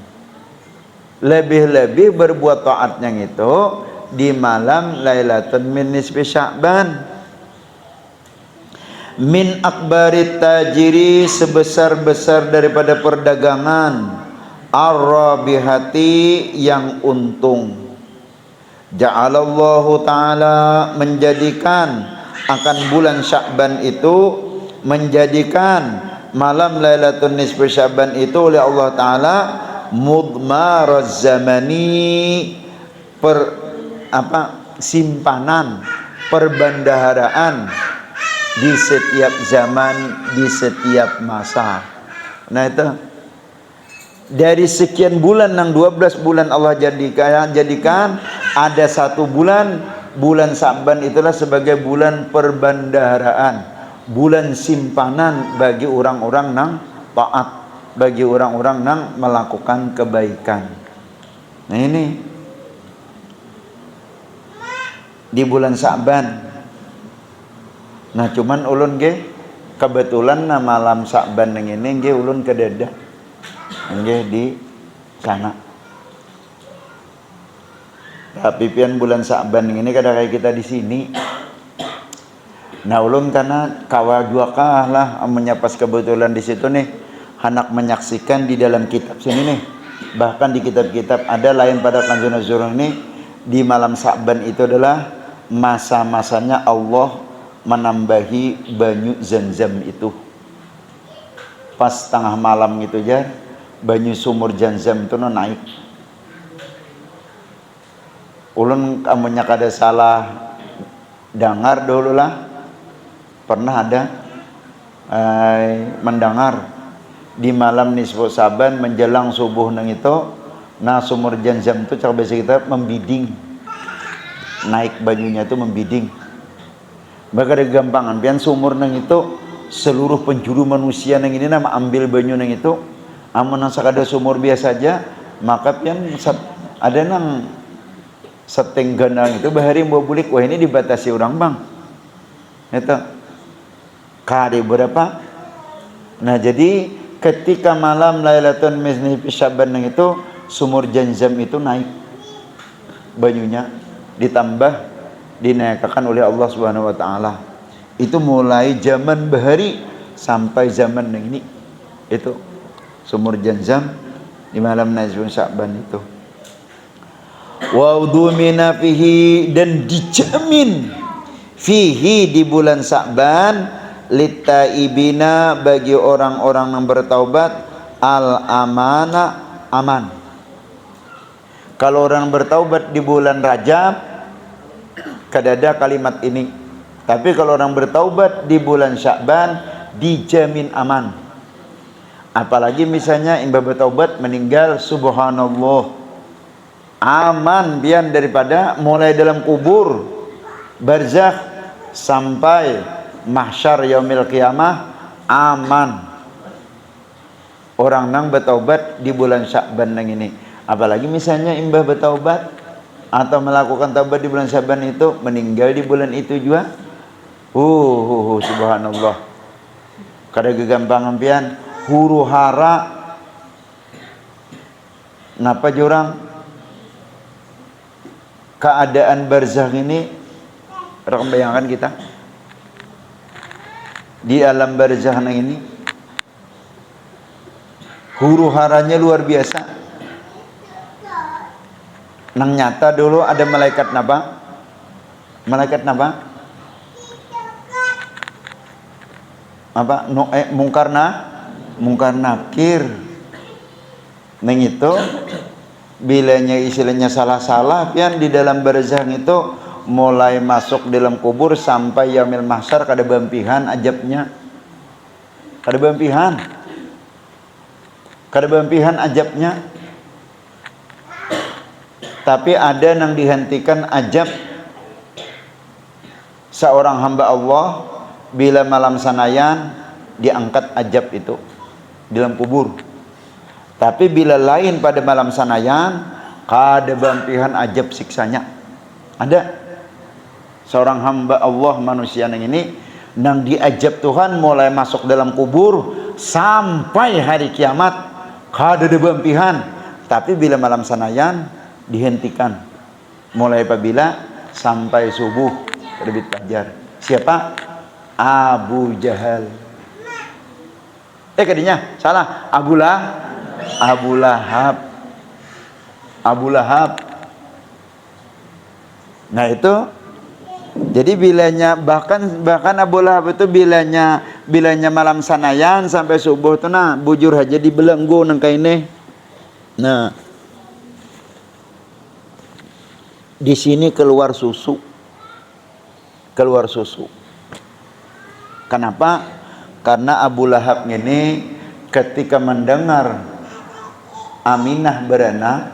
Lebih-lebih berbuat taatnya itu di malam Lailatun min nisfi Sya'ban. Min akbarit tajiri, sebesar-besar daripada perdagangan, ar-rabihati, yang untung. Ja'alallahu ta'ala, menjadikan akan bulan Sya'ban itu, menjadikan malam Lailatul Nisfi Sya'ban itu oleh Allah Ta'ala mudmaraz zamani, simpanan, perbendaharaan di setiap zaman, di setiap masa. Nah itu dari sekian bulan, nang 12 bulan Allah jadikan ada satu bulan Sya'ban itulah sebagai bulan perbendaharaan, bulan simpanan bagi orang-orang nang taat, bagi orang-orang nang melakukan kebaikan. Nah ini di bulan Sya'ban. Nah cuman ulun ge kebetulan na malam Sya'ban nang ini ge ulun kededa nge di sana. Tapi pian bulan Sya'ban ini kada kayak kita di sini. Nah ulun karena kawa dua kah lah menyapas kebetulan di situ nih, hendak menyaksikan di dalam kitab sini nih. Bahkan di kitab-kitab ada lain pada Kanjeng Rasulullah ini, di malam Sya'ban itu adalah masa-masanya Allah menambahi banyu Zamzam itu. Pas tengah malam gitu aja, banyu sumur Zamzam itu naik. Ulun amunnya kada salah dengar dulu lah, pernah ada mendengar di malam nisfu Sya'ban menjelang subuh nang itu, nah sumur Zamzam itu cara bahasa kita membiding, naik banyunya itu membiding. Maka ada gampangan pian sumur nang itu seluruh penjuru manusia nang ini nama ambil banyu nang itu, amun nang sakada sumur biasa saja, maka pian ada nang seteng ganang itu bahari bawa bulik, wah ini dibatasi orang bang. Itu kali berapa? Nah jadi ketika malam Lailatul Nisfi Sya'ban nang itu, sumur Zamzam itu naik banyunya, ditambah dinaikkan oleh Allah Subhanahu wa taala. Itu mulai zaman bahari sampai zaman ini. Itu sumur Zamzam di malam Nisfu Sya'ban itu. Wa udumina fihi, dan dijamin fihi di bulan Sya'ban, litaibina, bagi orang-orang yang bertaubat, al amana, aman. Kalau orang bertaubat di bulan Rajab kadada kalimat ini, tapi kalau orang bertaubat di bulan Sya'ban dijamin aman. Apalagi misalnya imbah bertaubat meninggal, subhanallah, aman pian daripada mulai dalam kubur, barzakh sampai mahsyar yaumil qiyamah, aman. Orang nang bertaubat di bulan Sya'ban nang ini. Apalagi misalnya imbah bertaubat atau melakukan taubat di bulan Sya'ban itu, meninggal di bulan itu juga. Subhanallah. Kada gegampangan pian huru hara napa jurang keadaan barzakh ini. Orang bayangkan kita di alam barzakh ini huru haranya luar biasa. Nang nyata dulu ada malaikat napa? Malaikat napa? Apa? Mungkar nakir. Neng itu bilanya istilahnya salah-salah pian di dalam barzakh itu, mulai masuk dalam kubur sampai yaumil mahsyar kada bampihan ajabnya. Kada bampihan ajabnya. Tapi ada yang dihentikan ajab seorang hamba Allah bila malam sanayan diangkat ajab itu dalam kubur. Tapi bila lain pada malam sanayan kada bampihan ajab siksanya. Ada seorang hamba Allah manusia yang ini nang diajab Tuhan mulai masuk dalam kubur sampai hari kiamat kada ada bampihan. Tapi bila malam sanayan dihentikan mulai apabila sampai subuh terbit fajar. Siapa? Abu Jahal. Kadinya salah. Abu Lahab. Nah itu, jadi bilanya bahkan Abu Lahab itu bilanya malam sanayan sampai subuh tuh nah bujur aja dibelenggu nang kaine. Nah di sini keluar susu. Kenapa? Karena Abu Lahab ini ketika mendengar Aminah beranak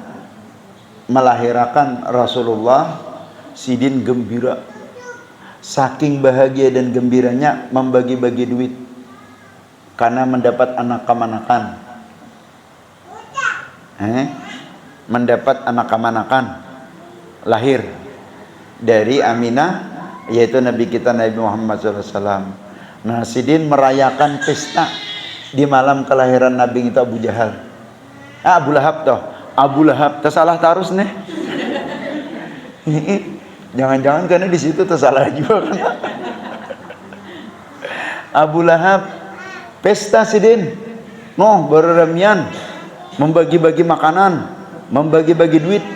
melahirkan Rasulullah, sidin gembira. Saking bahagia dan gembiranya membagi-bagi duit karena mendapat anak kemanakan. Mendapat anak kemanakan lahir dari Aminah, yaitu Nabi kita Nabi Muhammad SAW. Nah, sidin merayakan pesta di malam kelahiran Nabi kita Abu Jahal. Abu Lahab tersalah tarus nih. Jangan-jangan karena di situ tersalah juga kan. Abu Lahab pesta sidin, berremian, membagi-bagi makanan, membagi-bagi duit.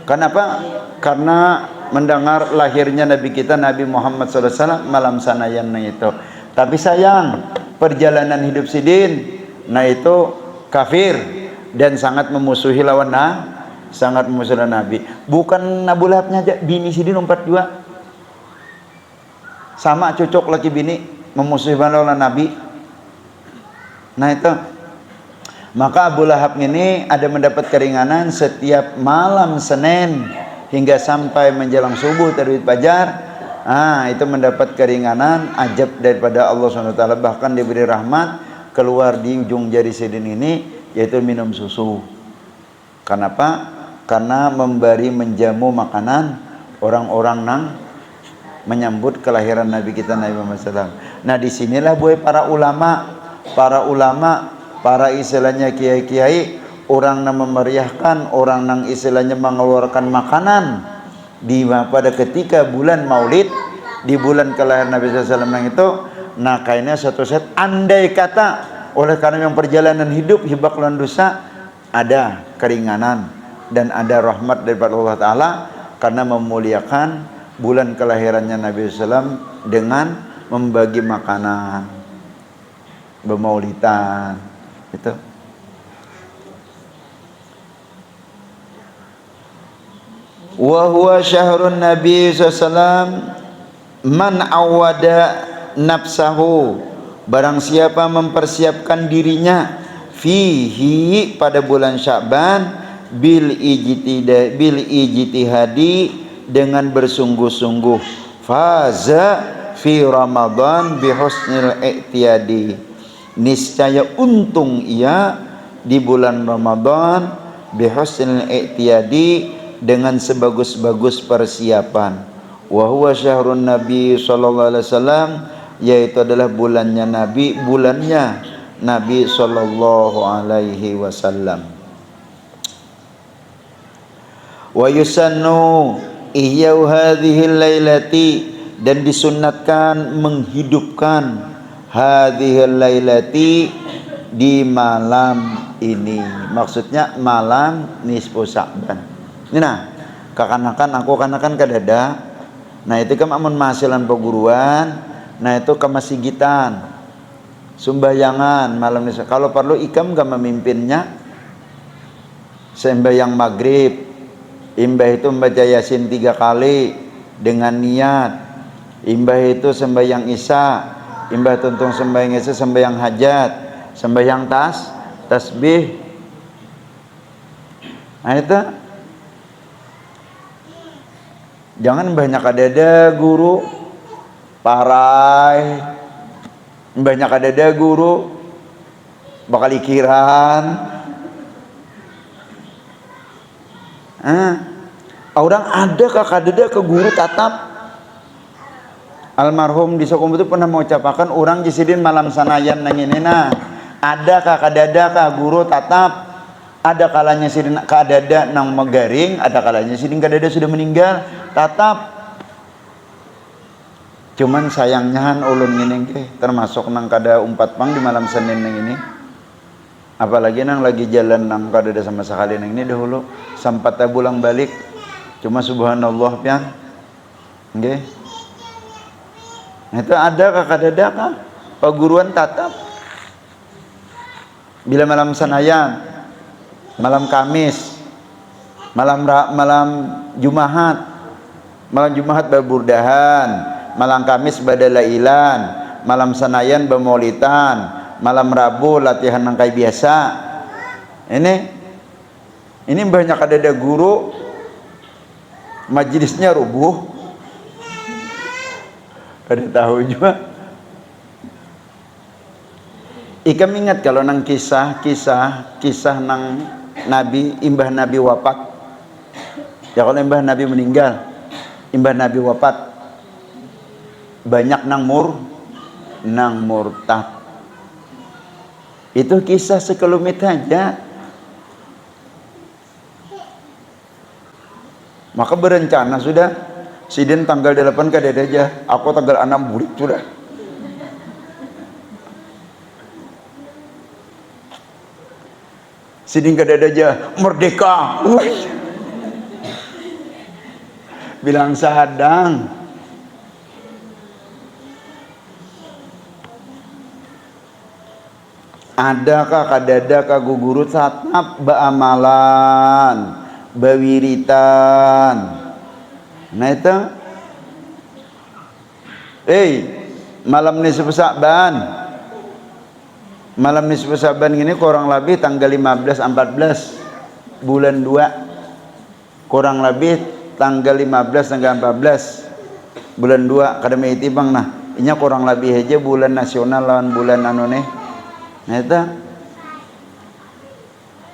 Kenapa? Karena mendengar lahirnya Nabi kita Nabi Muhammad SAW malam sanayan itu. Tapi sayang, perjalanan hidup sidin itu kafir dan sangat memusuhi lawan Nabi. Bukan Abu Lahabnya aja, bini sidin 42 sama cocok laki bini memusuhi lawan Nabi. Nah itu, maka Abu Lahab ini ada mendapat keringanan setiap malam Senin hingga sampai menjelang subuh terbit fajar. Itu mendapat keringanan ajab daripada Allah SWT. Bahkan diberi rahmat keluar di ujung jari sidin ini, yaitu minum susu. Kenapa? Karena memberi menjamu makanan orang-orang nang menyambut kelahiran Nabi kita Nabi Muhammad SAW. Nah disinilah para ulama, para istilahnya kiai-kiai, orang yang memeriahkan, orang yang istilahnya mengeluarkan makanan pada ketika bulan Maulid, di bulan kelahiran Nabi SAW itu. Nah kayaknya satu set andai kata oleh karena yang perjalanan hidup hibak lawan dosa ada keringanan dan ada rahmat daripada Allah Ta'ala karena memuliakan bulan kelahirannya Nabi SAW dengan membagi makanan, bermaulidan itu. Wa huwa syahrun Nabi SAW man awada nafsahu, barang siapa mempersiapkan dirinya fihi pada bulan Sya'ban bil ijtihadi dengan bersungguh-sungguh, faza fi Ramadan bi husnil i'tiyadi, niscaya untung ia di bulan Ramadan bi husnil i'tiyadi dengan sebagus-bagus persiapan. Wa huwa syahrun nabi sallallahu alaihi wasallam, yaitu adalah bulannya Nabi sallallahu alaihi wasallam. Wa yusannu ihya'u hadhil lailati, dan disunnatkan menghidupkan hadhil lailati di malam ini, maksudnya malam nisfu Sya'ban. Nah, kanakan kadada, nah itu kan amun mahasilan perguruan, nah itu kemasigitan sumbayangan malam nisfu. Kalau perlu ikam gak memimpinnya sembahyang maghrib, imbah itu membaca Yasin 3 kali dengan niat, imbah itu sembahyang isya, imbah tuntung sembahyang isya, sembahyang hajat, sembahyang tasbih. Nah itu jangan banyak ada guru parai, banyak ada guru bakal ikiran. Orang ada kakadada ke guru tatap. Almarhum di Sokom itu pernah mengucapkan orang jisidin malam sanayan nang ini, nah ada kakadada ka guru tatap. Ada kalanya sidin kadada nang megaring, ada kalanya sidin kadada sudah meninggal tatap. Cuman sayangnya ulun ngene ke termasuk nang kada umpat pang di malam Senin nang ini. Apalagi nang lagi jalan nang kadada sama sekali nang ini dahulu sempat bulang balik. Cuma subhanallah pian. Nggih. Itu ada kakadada ka paguruan tatap. Bila malam sanayan, malam Kamis, malam Jumaat, malam Jumaat baburdahan, malam Kamis badalailan, malam sanayan bamaulitan, malam Rabu latihan nangkai biasa. Ini banyak ada guru majelisnya rubuh. Kada tahu juga. Ikam ingat kalau nang kisah nang Nabi, imbah Nabi wafat. Ya kalau imbah Nabi meninggal, imbah Nabi wafat, banyak nang murtad. Itu kisah sekelumit aja. Maka berencana sudah, sidin tanggal 8 kadada aja, aku tanggal 6 bulik sudah. Sidin kadada aja, merdeka. Bilang sadang. Adakah kadada guguru tatap baamalan, bawiritan. Nah itu malam nisfu Sya'ban, malam nisfu Sya'ban ini kurang lebih tanggal 15-14 bulan 2, kurang lebih tanggal 15 tanggal 14 bulan 2 kada meiti bang. Nah ini kurang lebih aja bulan nasional lawan bulan anu nih. Nah itu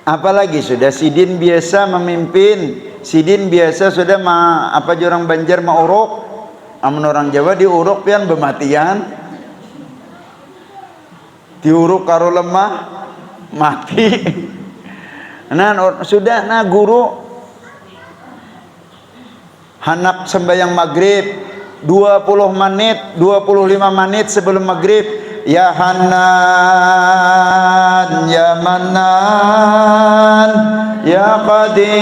apalagi sudah sidin biasa memimpin, sidin biasa sudah apa orang Banjar uruk, amun orang Jawa diuruk pian bematian, diuruk karo lemah mati. Nah sudah, nah guru hanap sembahyang maghrib 20 menit 25 menit sebelum maghrib, ya Hanan ya Manan ya Qadimal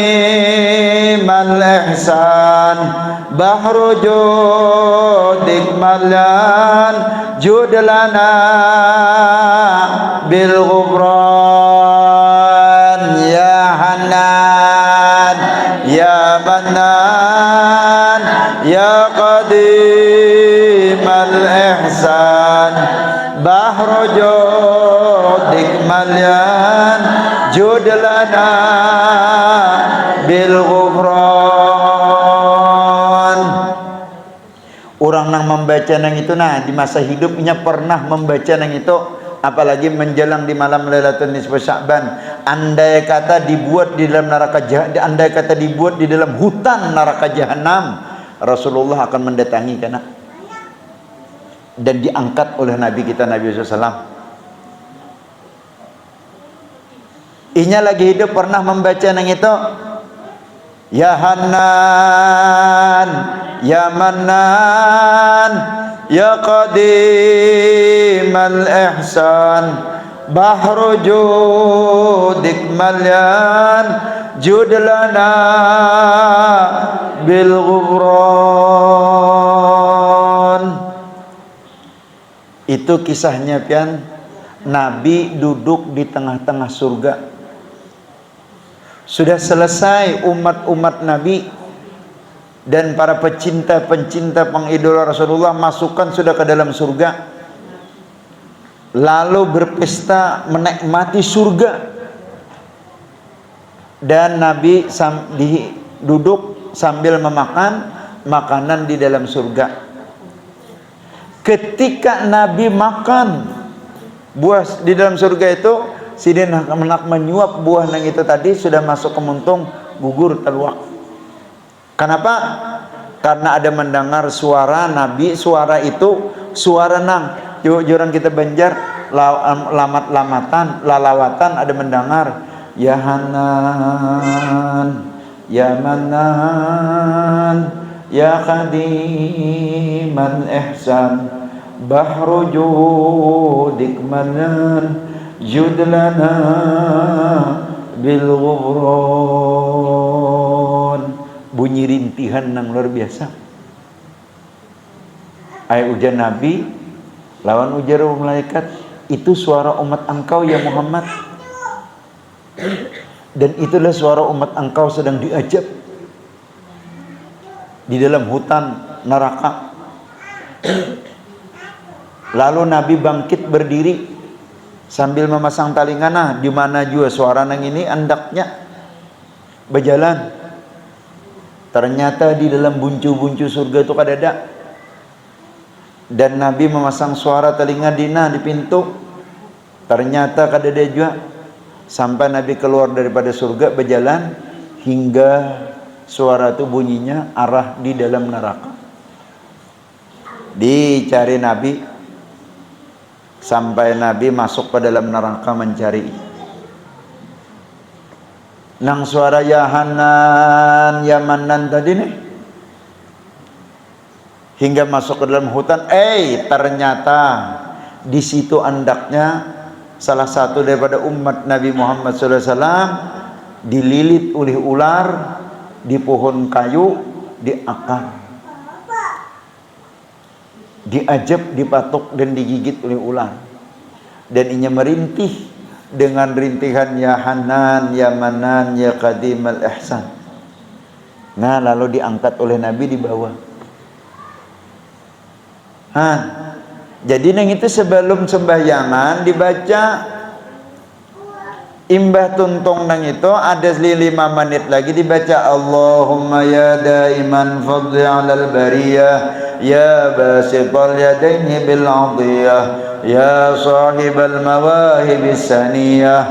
Ihsan bahru judik malan judlana bil ghufran, ya Hanan ya Manan ya Qadimal Ihsan bahru judik malyan judlana bil ghufran. Orang nang membaca nang itu di masa hidupnya pernah membaca nang itu, apalagi menjelang di malam Lailatul Nisfu Sya'ban. Andai kata dibuat di dalam neraka andai kata dibuat di dalam hutan neraka jahanam, Rasulullah akan mendatangi kana dan diangkat oleh Nabi kita Nabi SAW. Inya lagi hidup pernah membaca nang itu, ya Hanan, ya Mannan, ya Qadimal Ihsan, bahru judik malyan, judlana bil ghufran. Itu kisahnya pian. Nabi duduk di tengah-tengah surga. Sudah selesai umat-umat Nabi dan para pecinta-pencinta pengidola Rasulullah masukkan sudah ke dalam surga, lalu berpesta menikmati surga, dan Nabi duduk sambil memakan makanan di dalam surga. Ketika Nabi makan buah di dalam surga itu, sidin hendak menyuap buah nang itu tadi, sudah masuk ke muntung, gugur keluar. Kenapa? Karena ada mendengar suara Nabi. Suara itu suara nang jurang kita Banjar, lalawatan ada mendengar, ya Hanan, ya Manan, ya Qadiman Ihsan, bahru judik manan, judlana bil ghufran. Bunyi rintihan yang luar biasa. Ayat ujar Nabi lawan ujar malaikat, itu suara umat engkau ya Muhammad, dan itulah suara umat engkau sedang diajab di dalam hutan neraka. Lalu Nabi bangkit berdiri sambil memasang tali ngana, di mana juga suara nang ini andaknya berjalan. Ternyata di dalam buncu-buncu surga itu kadada, dan Nabi memasang suara telinga dina di pintu. Ternyata kadada juga, sampai Nabi keluar daripada surga berjalan hingga suara itu bunyinya arah di dalam neraka. Dicari Nabi sampai Nabi masuk ke dalam neraka mencari. Nang suara ya Hanan, ya Manan tadi nih, hingga masuk ke dalam hutan. Ternyata di situ andaknya salah satu daripada umat Nabi Muhammad SAW dililit oleh ular di pohon kayu, di akar, diajab, dipatok dan digigit oleh ular, dan inya merintih dengan rintihan ya Hanan, ya Manan, ya Qadimal Ihsan. Nah, lalu diangkat oleh Nabi di bawah. Jadi nang itu sebelum sembahyangan dibaca imbah tuntong nang itu ada 5 menit lagi dibaca, Allahumma ya daiman fadli alal bariyah, ya basital yadaini bil adiyah, ya sahibal mawahibis saniyah,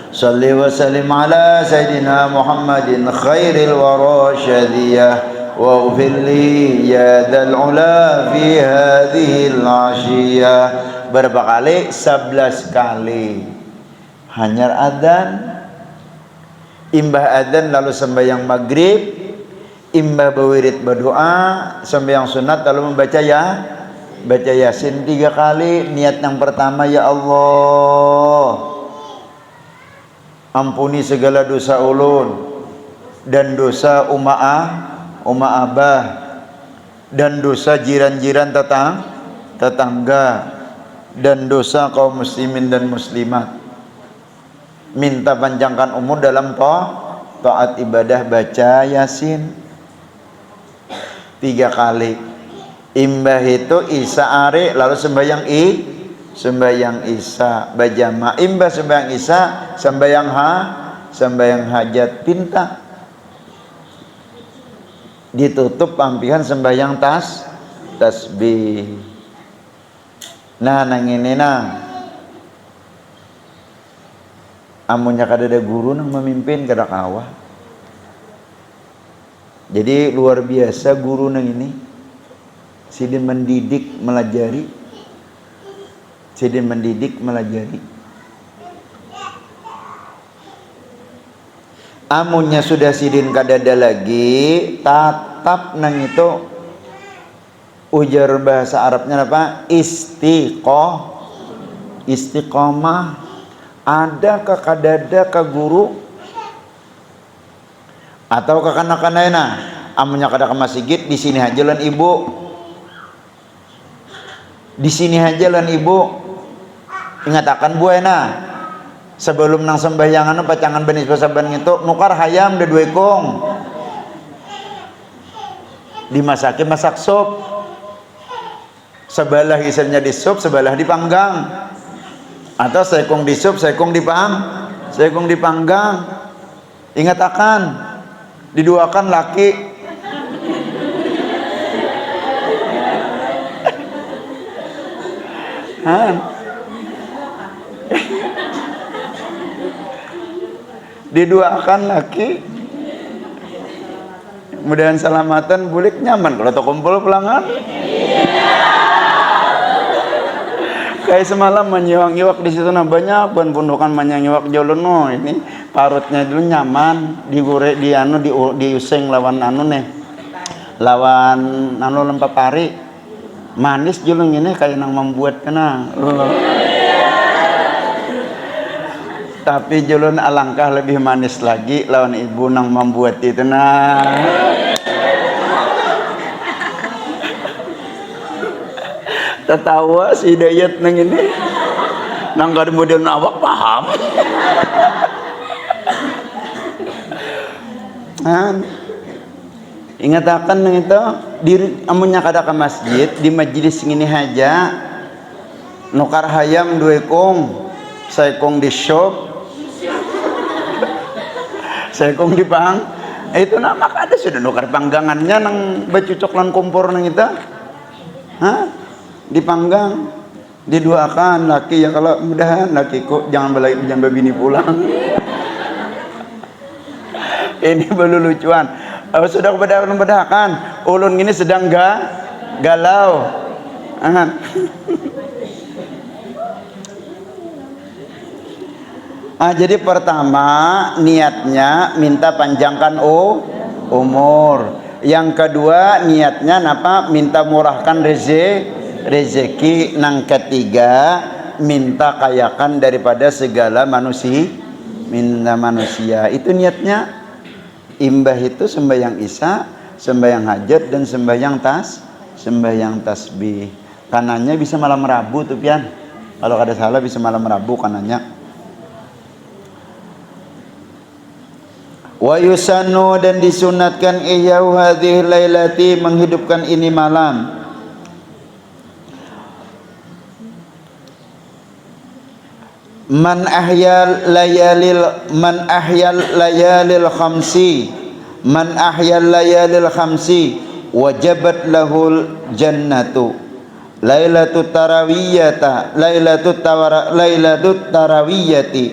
salli wa sallim ala sayyidina Muhammadin khairil wara syadiyah, wa ufilli ya dal ula fi hadhil ashiyah. Berapa kali? 11 kali. Hanyar adzan, imbah adzan lalu sembahyang maghrib, imbah berwirid berdoa, sembahyang sunat lalu membaca baca Yasin 3 kali. Niat yang pertama, ya Allah, ampuni segala dosa ulun dan dosa umaah abah dan dosa jiran-jiran tetangga dan dosa kaum muslimin dan muslimat. Minta panjangkan umur dalam taat ibadah, baca Yasin 3 kali. Imbah itu Isa are lalu sembahyang sembahyang isya bajama imba sembahyang isya sembahyang hajat pinta ditutup pampihan sembahyang tasbih. Nah nang ini amunnya kadada guru nang memimpin kada kawah. Jadi luar biasa guru nang ini sidin mendidik melajari amunnya sudah sidin kadada lagi tatap nang itu ujar bahasa Arabnya apa? Istiqomah. Ada ke kadada ke guru atau ke kanak-kanakna amunnya kada ke masjid di sini aja lan ibu ingatakan buena sebelum nang sembahyangan pacangan benis pasaban itu nukar hayam de dua kong dimasaki masak sop sebelah isinya di sop sebelah dipanggang atau sekong di sop sekong dipanggang ingat akan diduakan laki diduakan laki mudahan salamatan bulik nyaman kalau tak kumpul pelangan kayak semalam menyiwak-nyiwak di situ nah banyak pundukan menyiwak jolono ini parutnya dulu nyaman digoreng diuseng lawan lempapari manis julung ini kayak nang membuat kena tapi julun alangkah lebih manis lagi lawan ibu nang membuat itu tertawa si Dayat nang ini nang kada model awak paham ingatakan nang itu diri amunnya kada ke masjid di majelis ngini aja nukar hayam dua kong saikong di shop saikong di pang itu nama kada sudah nukar panggangannya nang bacucok lan kompor nang itu dipanggang diduakan laki ya kalau mudahan laki kok jangan babini pulang ini baru lucuan sudah kebedakan ulun ini sedang galau jadi pertama niatnya minta panjangkan umur yang kedua niatnya minta murahkan rezeki nang ketiga minta kayakan daripada segala manusia itu niatnya imbah itu sembahyang isya sembahyang hajat dan sembahyang tasbih kanannya bisa malam Rabu tuh pian kalau kada salah bisa malam Rabu kanannya wa yusannu dan disunatkan ihyau hadhil lailati menghidupkan ini malam man ahyal layalil khamsi wajabat lahul jannatu lailatut tarawiyati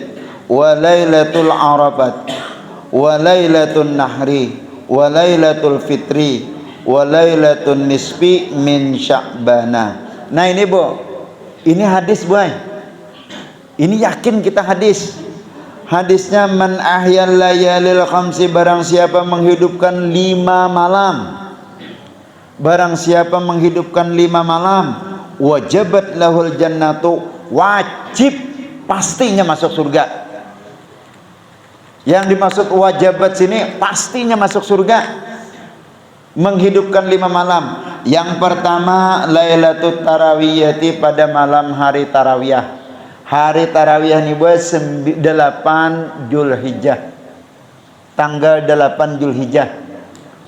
wa lailatul arafat wa lailatun nahri wa lailatul fitri wa lailatun nisfi min sya'bana. Nah ini Bu, ini hadis boy. Ini yakin kita hadisnya man ahyal layalil khamsi barang siapa menghidupkan 5 malam wajabat lahul jannatu wajib pastinya masuk surga. Yang dimaksud wajabat sini pastinya masuk surga menghidupkan 5 malam. Yang pertama lailatul tarawiyati pada malam hari tarawiyah. Hari tarawih ini buat 8 Zulhijjah. Tanggal 8 Zulhijjah.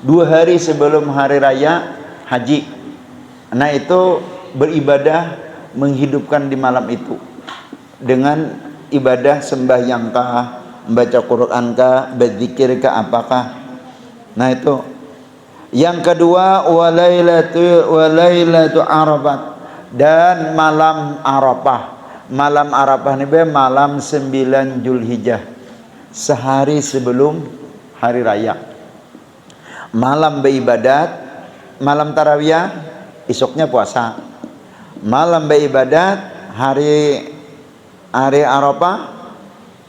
2 hari sebelum hari raya haji. Nah itu beribadah menghidupkan di malam itu dengan ibadah sembahyang kah, membaca Quran kah, berzikir kah, apakah. Nah itu. Yang kedua, walailatu Arafah, dan malam Arafah. Malam Arafah ini malam 9 Zulhijjah, sehari sebelum hari raya. Malam beribadat, malam tarawih, esoknya puasa. Malam beribadat, hari Arafah,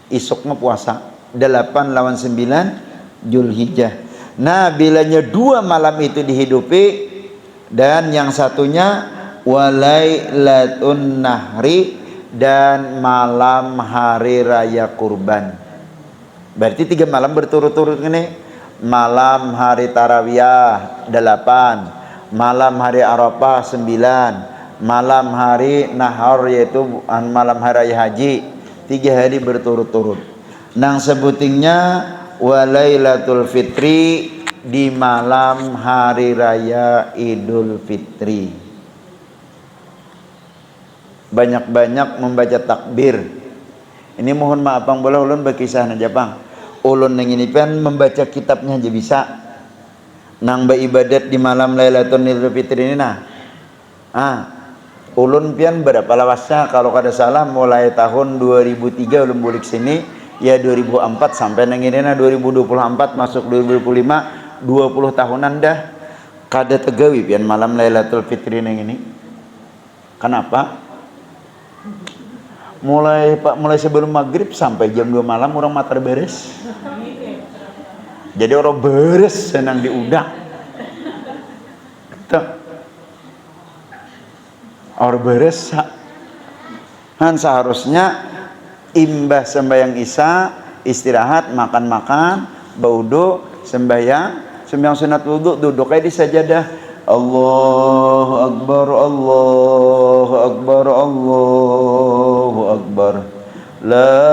esoknya puasa. 8 lawan 9 Zulhijjah. Nah, bilanya 2 malam itu dihidupi, dan yang satunya walailatun nahri, dan malam hari raya kurban. Berarti 3 malam berturut-turut ini. Malam hari tarawiyah 8, malam hari Arafah 9, malam hari nahar yaitu malam hari raya haji, 3 hari berturut-turut. Nang sebutingnya walailatul fitri, di malam hari raya Idul Fitri. Banyak-banyak membaca takbir. Ini mohon maaf bang, boleh ulun berkisah aja bang. Ulun yang ini kan membaca kitabnya aja bisa. Nang beribadat di malam Lailatul Idul Fitri ini nah. Ulun pian berapa lawasnya kalau kada salah mulai tahun 2003 ulun bulik sini. Ya 2004 sampai nang ini nah 2024 masuk 2025, 20 tahunan dah kada tegawi pian malam Lailatul Fitri nang ini. Kenapa? Mulai sebelum maghrib sampai jam 2 malam orang mata beres. Jadi orang beres senang diudak. Orang beres kan seharusnya imbah sembahyang isya istirahat, makan-makan, baudo, sembahyang sunat wudu, duduk aja di sajadah. Allahu Akbar, Allahu Akbar, Allahu Akbar, la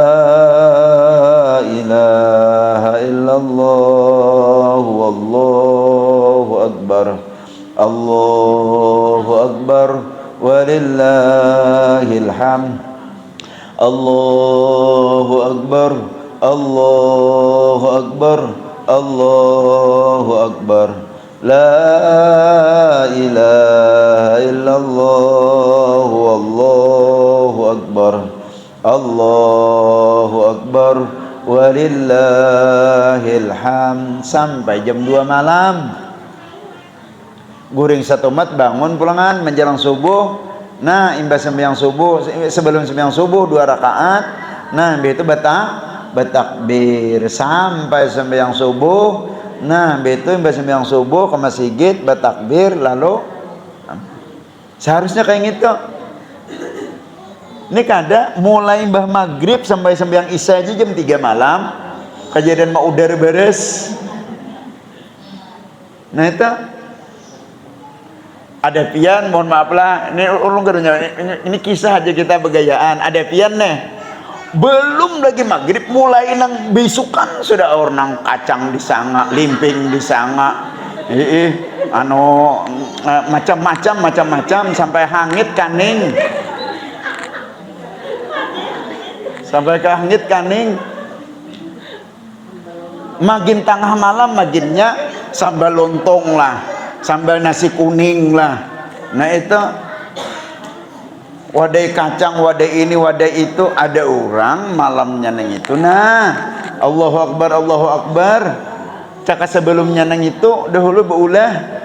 ilaha illallah, wallahu Akbar, Allahu Akbar, walillahil hamd, Allahu Akbar, Allahu Akbar, Allahu Akbar, la ilaha illallah, wallahu Akbar, Allahu Akbar, walillahil hamd, sampai jam 2 malam. Guring satu mat bangun pulangan menjelang subuh. Nah, imbas sembahyang subuh, sebelum sembahyang subuh 2 rakaat. Nah, itu bertakbir sampai sembahyang subuh. Nah, itu imbas sembahyang subuh ke masjid bertakbir, lalu seharusnya kayak gitu. Ini kada mulai mbah maghrib sampai sembahyang isya aja jam 3 malam. Kejadian mau udara beres. Nah, itu ada pian, mohon maaf lah, ini ulun ini kisah aja kita begayaan. Ada pian nih, belum lagi maghrib mulai nang besukan sudah orang kacang disanga, limping disanga, macam-macam sampai hangit kaning, sampai ke hangit kaning. Magin tengah malam maginnya sambal lontong lah, sambal nasi kuning lah. Nah itu wadai kacang, wadai ini, wadai itu. Ada orang malamnya neng itu. Nah, Allahu Akbar, Allahu Akbar. Caka sebelumnya neng itu dahulu beulah.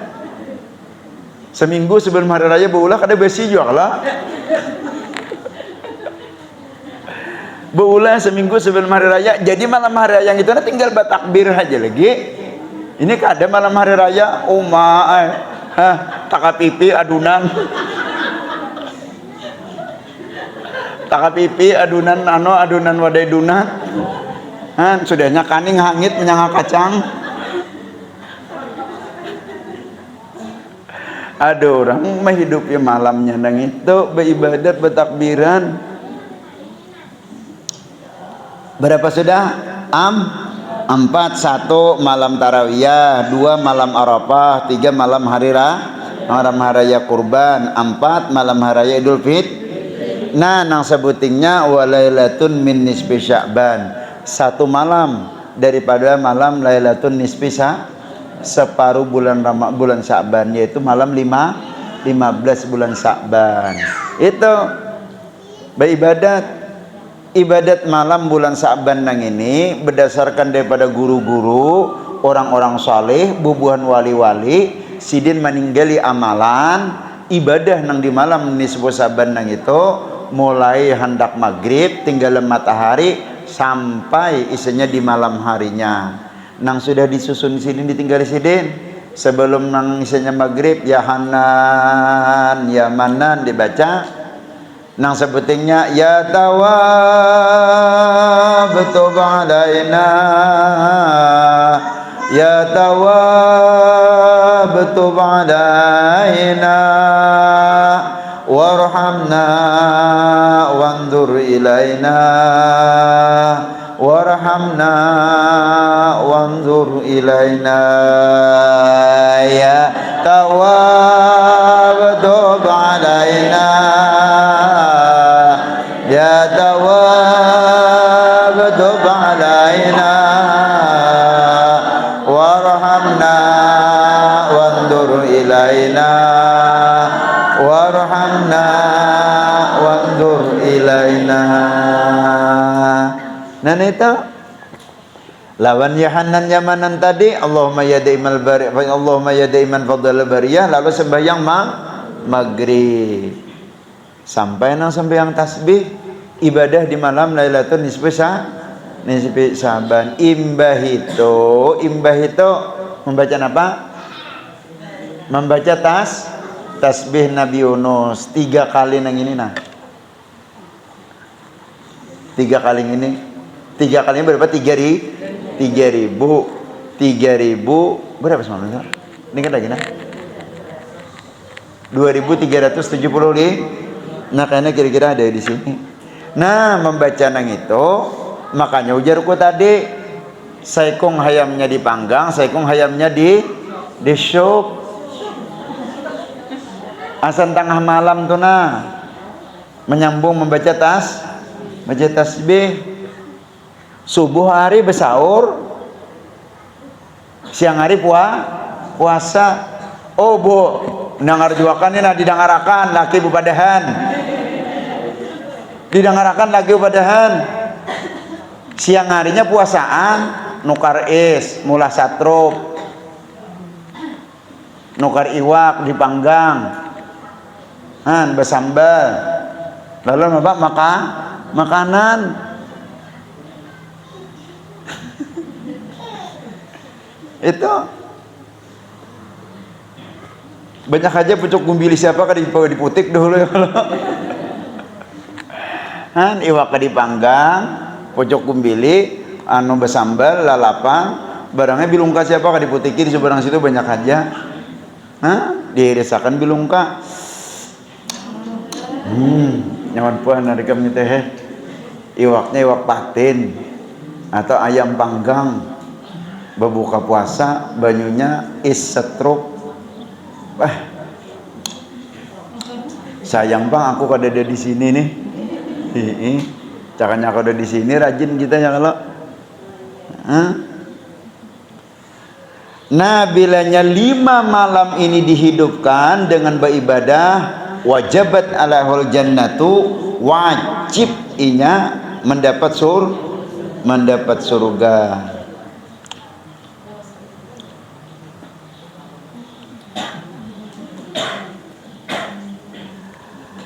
Seminggu sebelum hari raya beulah kada besi juga lah. Beulah seminggu sebelum hari raya. Jadi malam hari raya yang itu tinggal bertakbir aja lagi. Ini kada malam hari raya takapipi adunan. Takapipi adunan adunan wadai dunat. Sudahnya kaning hangit menyangka kacang. Ada orang menghidupi malamnya nang itu beribadat bertakbiran. Berapa sudah? 4. 1 malam tarawiyah, 2 malam Arafah, 3 malam hari malam haraya kurban, 4 malam haraya Idul Fitri. Nah, nang sebutingnya walailatun min nisfi Sya'ban, 1 malam daripada malam lailatun nisfi separuh bulan Sya'ban, yaitu malam 15 bulan Sya'ban. Itu ibadat malam bulan Sya'ban nang ini berdasarkan daripada guru-guru orang-orang saleh, bubuhan wali-wali sidin meninggali amalan ibadah nang di malam nisfu Sya'ban nang itu mulai hendak maghrib tinggal matahari sampai isinya di malam harinya. Nang sudah disusun sidin ditinggal sidin sebelum nang isinya maghrib ya Hanan ya Manan dibaca. Nang sebutingnya ya Tawwab tub alaina ya Tawwab tub alaina warhamna wanzur ilaina warhamna wanzur ilaina ya Tawwab tub alaina ya Tawwab tub alaina warhamna wanzur ilaina warhamna wanzur ilaina. Nah itu lawan ya Hanan ya Manan tadi Allahumma ya daimal bari Allahumma ya daiman fadhal bariyah, lalu sembahyang maghrib sampai nang sembahyang tasbih ibadah di malam lailatul nisfi Sya'ban. Imbah itu membaca apa? Membaca tasbih Nabi Yunus 3 kali nang ini nah. 3 kali ini. 3 kali ini berapa? 3.000 berapa semalam? Ini kan lagi nah. 2.370 nah kayaknya kira-kira ada di sini. Nah, membaca nang itu makanya ujarku tadi saikung hayamnya dipanggang, saikung hayamnya di syuk. Asan tengah malam tuh nah menyambung membaca tasbih. Subuh hari besaur, siang hari puasa. Oh bu, dengar juakan ini nah didengarakan laki bupadahan, didengarakan laki bupadahan. Siang harinya puasaan, nukar is, mula satrup, nukar iwak dipanggang, bersambal, lalu makanan. Itu banyak aja pucuk gumbili siapa kan diputik dulu ya kalau iwak dipanggang, pucuk gumbili anu bersambal lalapan barangnya bilungka siapa kan diputikin di seberang situ banyak aja diresakan bilungka nyaman puan ada kami teh iwaknya iwak patin atau ayam panggang berbuka puasa banyunya is setruk. Sayang bang aku kada ada di sini nih. Caranya aku ada di sini rajin kita ya kalau. Nah bilanya 5 malam ini dihidupkan dengan beribadah wajabat alahul jannatu wajib inya mendapat surga.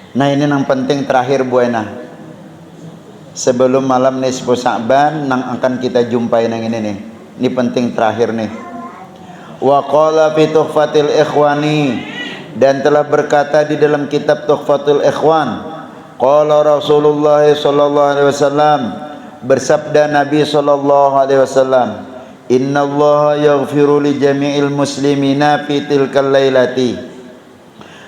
Nah ini yang penting terakhir buena sebelum malam nisfu Sya'ban nang akan kita jumpai nang ini nih. Ini penting terakhir nih. Wa qala fi Tuhfatil Ikhwani, dan telah berkata di dalam kitab Tuhfatul Ikhwan, qala Rasulullah sallallahu alaihi wasallam, bersabda Nabi sallallahu alaihi wasallam, innallaha yaghfiru li jami'il muslimina fi tilkal lailati,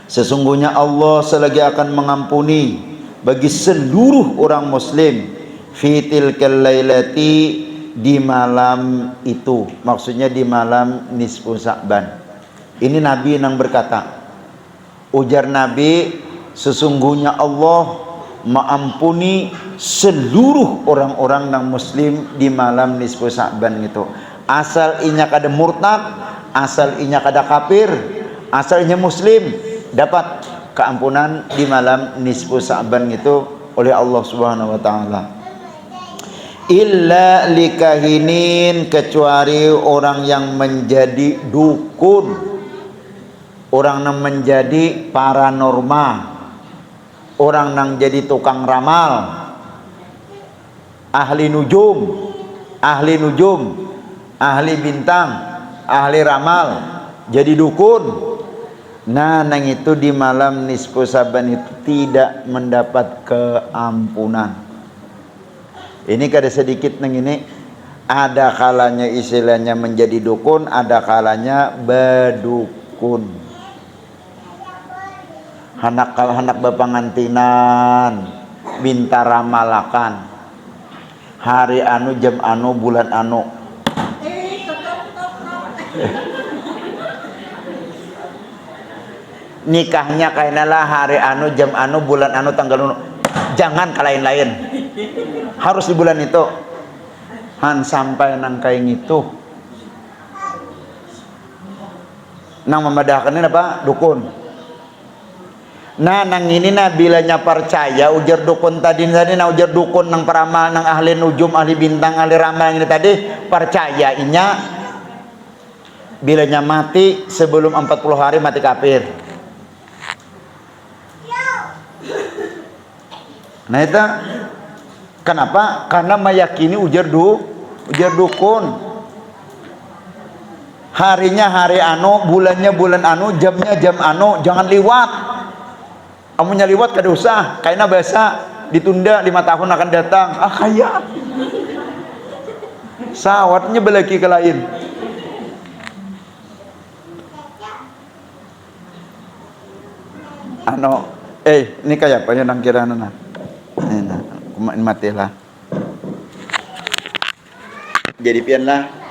sesungguhnya Allah selagi akan mengampuni bagi seluruh orang muslim fi tilkal lailati, di malam itu, maksudnya di malam nisfu Sya'ban. Ini Nabi yang berkata Ujar Nabi, sesungguhnya Allah mengampuni seluruh orang-orang yang muslim di malam nisfu Sa'ban itu. Asal inya kada murtad, asal inya kada kafir, asal inya muslim, dapat keampunan di malam nisfu Sa'ban itu oleh Allah Subhanahu wa taala. Illa likahinin, kecuali orang yang menjadi dukun, orang yang menjadi paranormal, orang yang jadi tukang ramal, ahli nujum, ahli bintang, ahli ramal, jadi dukun. Nah, nang itu di malam nisfu Sa'ban itu tidak mendapat keampunan. Ini kada sedikit nang ini, ada kalanya istilahnya menjadi dukun, ada kalanya bedukun. Hanak bepangantinan, minta ramalakan, hari anu, jam anu, bulan anu. Nikahnya kainalah hari anu, jam anu, bulan anu, tanggal anu. Jangan ke lain-lain, harus di bulan itu. Han sampai nang kain itu nang memadahkan ini apa? Dukun. Nah, nang ini nah bilanya percaya ujar dukun tadi nah ujar dukun nang peramal, nang ahli nujum, ahli bintang, ahli ramal ini tadi, percayainya bilanya mati sebelum 40 hari mati kafir. Nah itu kenapa? Karena meyakini ujar dukun. Harinya hari anu, bulannya bulan anu, jamnya jam anu, jangan liwat. Amunnya liwat kada usah, kaina biasa ditunda 5 tahun akan datang. Ah kaya. Sawatnya belaki ke lain. Ini kayak apa ya nang kira nana? Kumain matilah. Jadi pian lah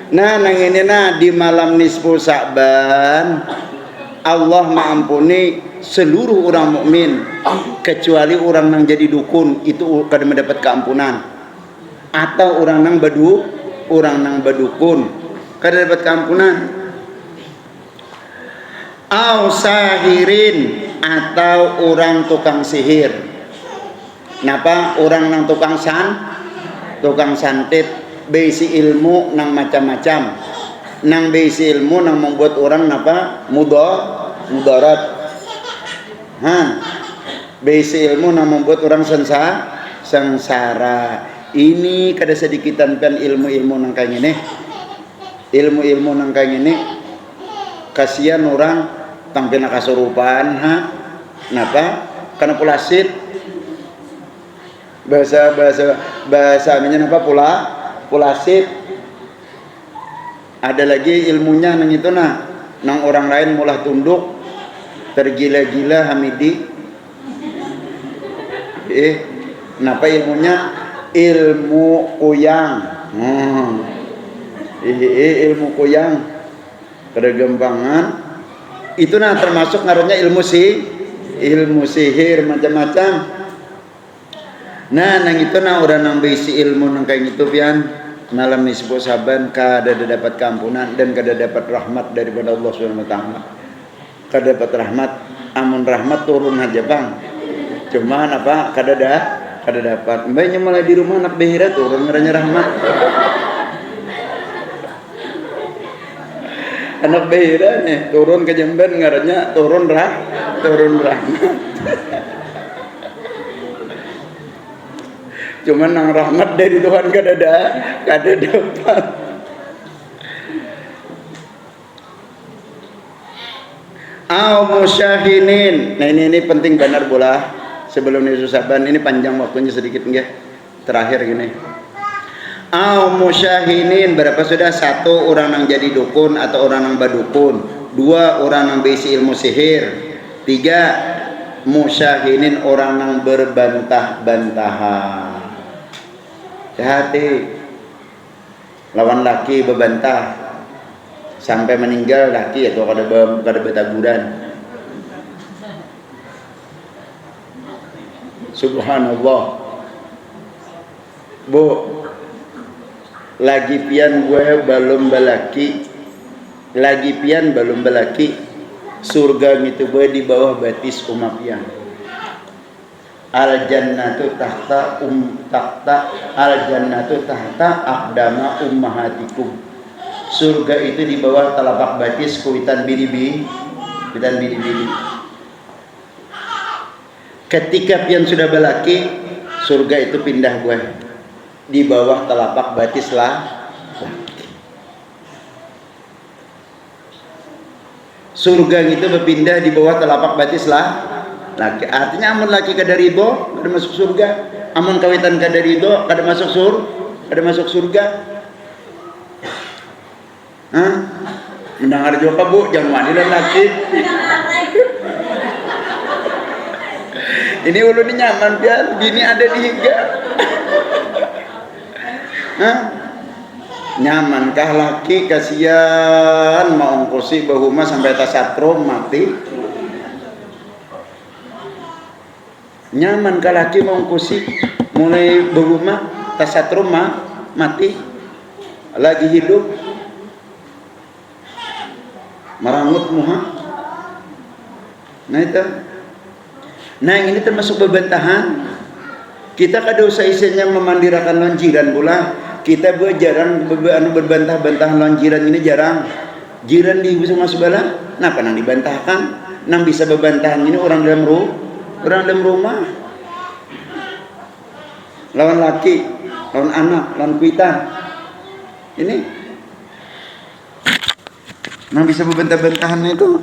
Nah nang ini nah di malam nisfu Sa'ban Allah mengampuni seluruh orang mukmin kecuali orang yang jadi dukun, itu kada mendapat keampunan, atau orang yang badukun kada dapat keampunan, au sahirin atau orang tukang sihir. Napa orang yang tukang santet besi ilmu nang macam-macam, nang besi ilmu nang membuat orang napa mudarat, besi ilmu nang membuat orang sengsara. Ini kada sedikitan kan ilmu-ilmu nang kayak gini, ilmu-ilmu nang kayak gini kasihan orang tampil kasurupan, napa karena pulasit bahasa namanya apa pulasit. Ada lagi ilmunya nang itu nang orang lain mulah tunduk tergila-gila hamidi. Napa ilmunya? Ilmu kuyang. Ilmu kuyang kada gampangan itu termasuk ngarannya ilmu sihir macam-macam. Nang itu orang nang bisi ilmu nang kayak gitu pian malam nisfu Sa'ban kada dapat keampunan dan kada dapat rahmat daripada Allah Subhanahu wa taala. Kada dapat rahmat, amun rahmat turun aja bang. Cuman apa kada dapat. Mbaknya malah di rumah anak behira turun ngarannya rahmat. Anak behira nih turun ke Jamban ngarannya turun rahmat. Cuman nang rahmat dari Tuhan kada dapat. Au musyahinin. Nah ini penting benar bola. Sebelum nisfu Sa'ban ini panjang waktunya sedikit nggih. Terakhir gini. Au musyahinin berapa sudah? 1 orang yang jadi dukun atau orang yang badukun, 2 orang yang bisi ilmu sihir, 3 musyahinin orang yang berbantah-bantahan. Hati lawan laki bebantah sampai meninggal laki atau kada betaguran. Subhanallah. Bu, lagi pian gue belum belaki, surga itu gue di bawah batis umat pian. Al jannatu tahta aqdama ummahatikum. Surga itu di bawah telapak batis kuitan biri-biri. Ketika pian sudah belaki, surga itu pindah gue di bawah telapak batis laki. Surga itu berpindah di bawah telapak batis laki. Artinya amun laki kada ridho kada masuk surga, amun kawitan kada ridho kada masuk surga. Mendengar juga bu, jangan wani dan laki. Ini ulu ni nyaman pian, bini ada di higa. Nyamankah laki? Kasihan mau ongkosi bahuma sampai tasatrum mati. Nyaman kah laki mau ongkosi mulai bahuma tasatrum mati lagi hidup marangut muha. Nah ini termasuk bebantahan. Kita kada usah isinya memandirakan lonjiran pula. Kita jarang berbantah-bantah lonjiran ini jarang. Jiran di sama sebelah, napa nang dibantahkan? Nang bisa bebantahan ini orang dalam rumah. Lawan laki, lawan anak, lawan kuitan. Ini nang bisa berbantah-bantahan itu.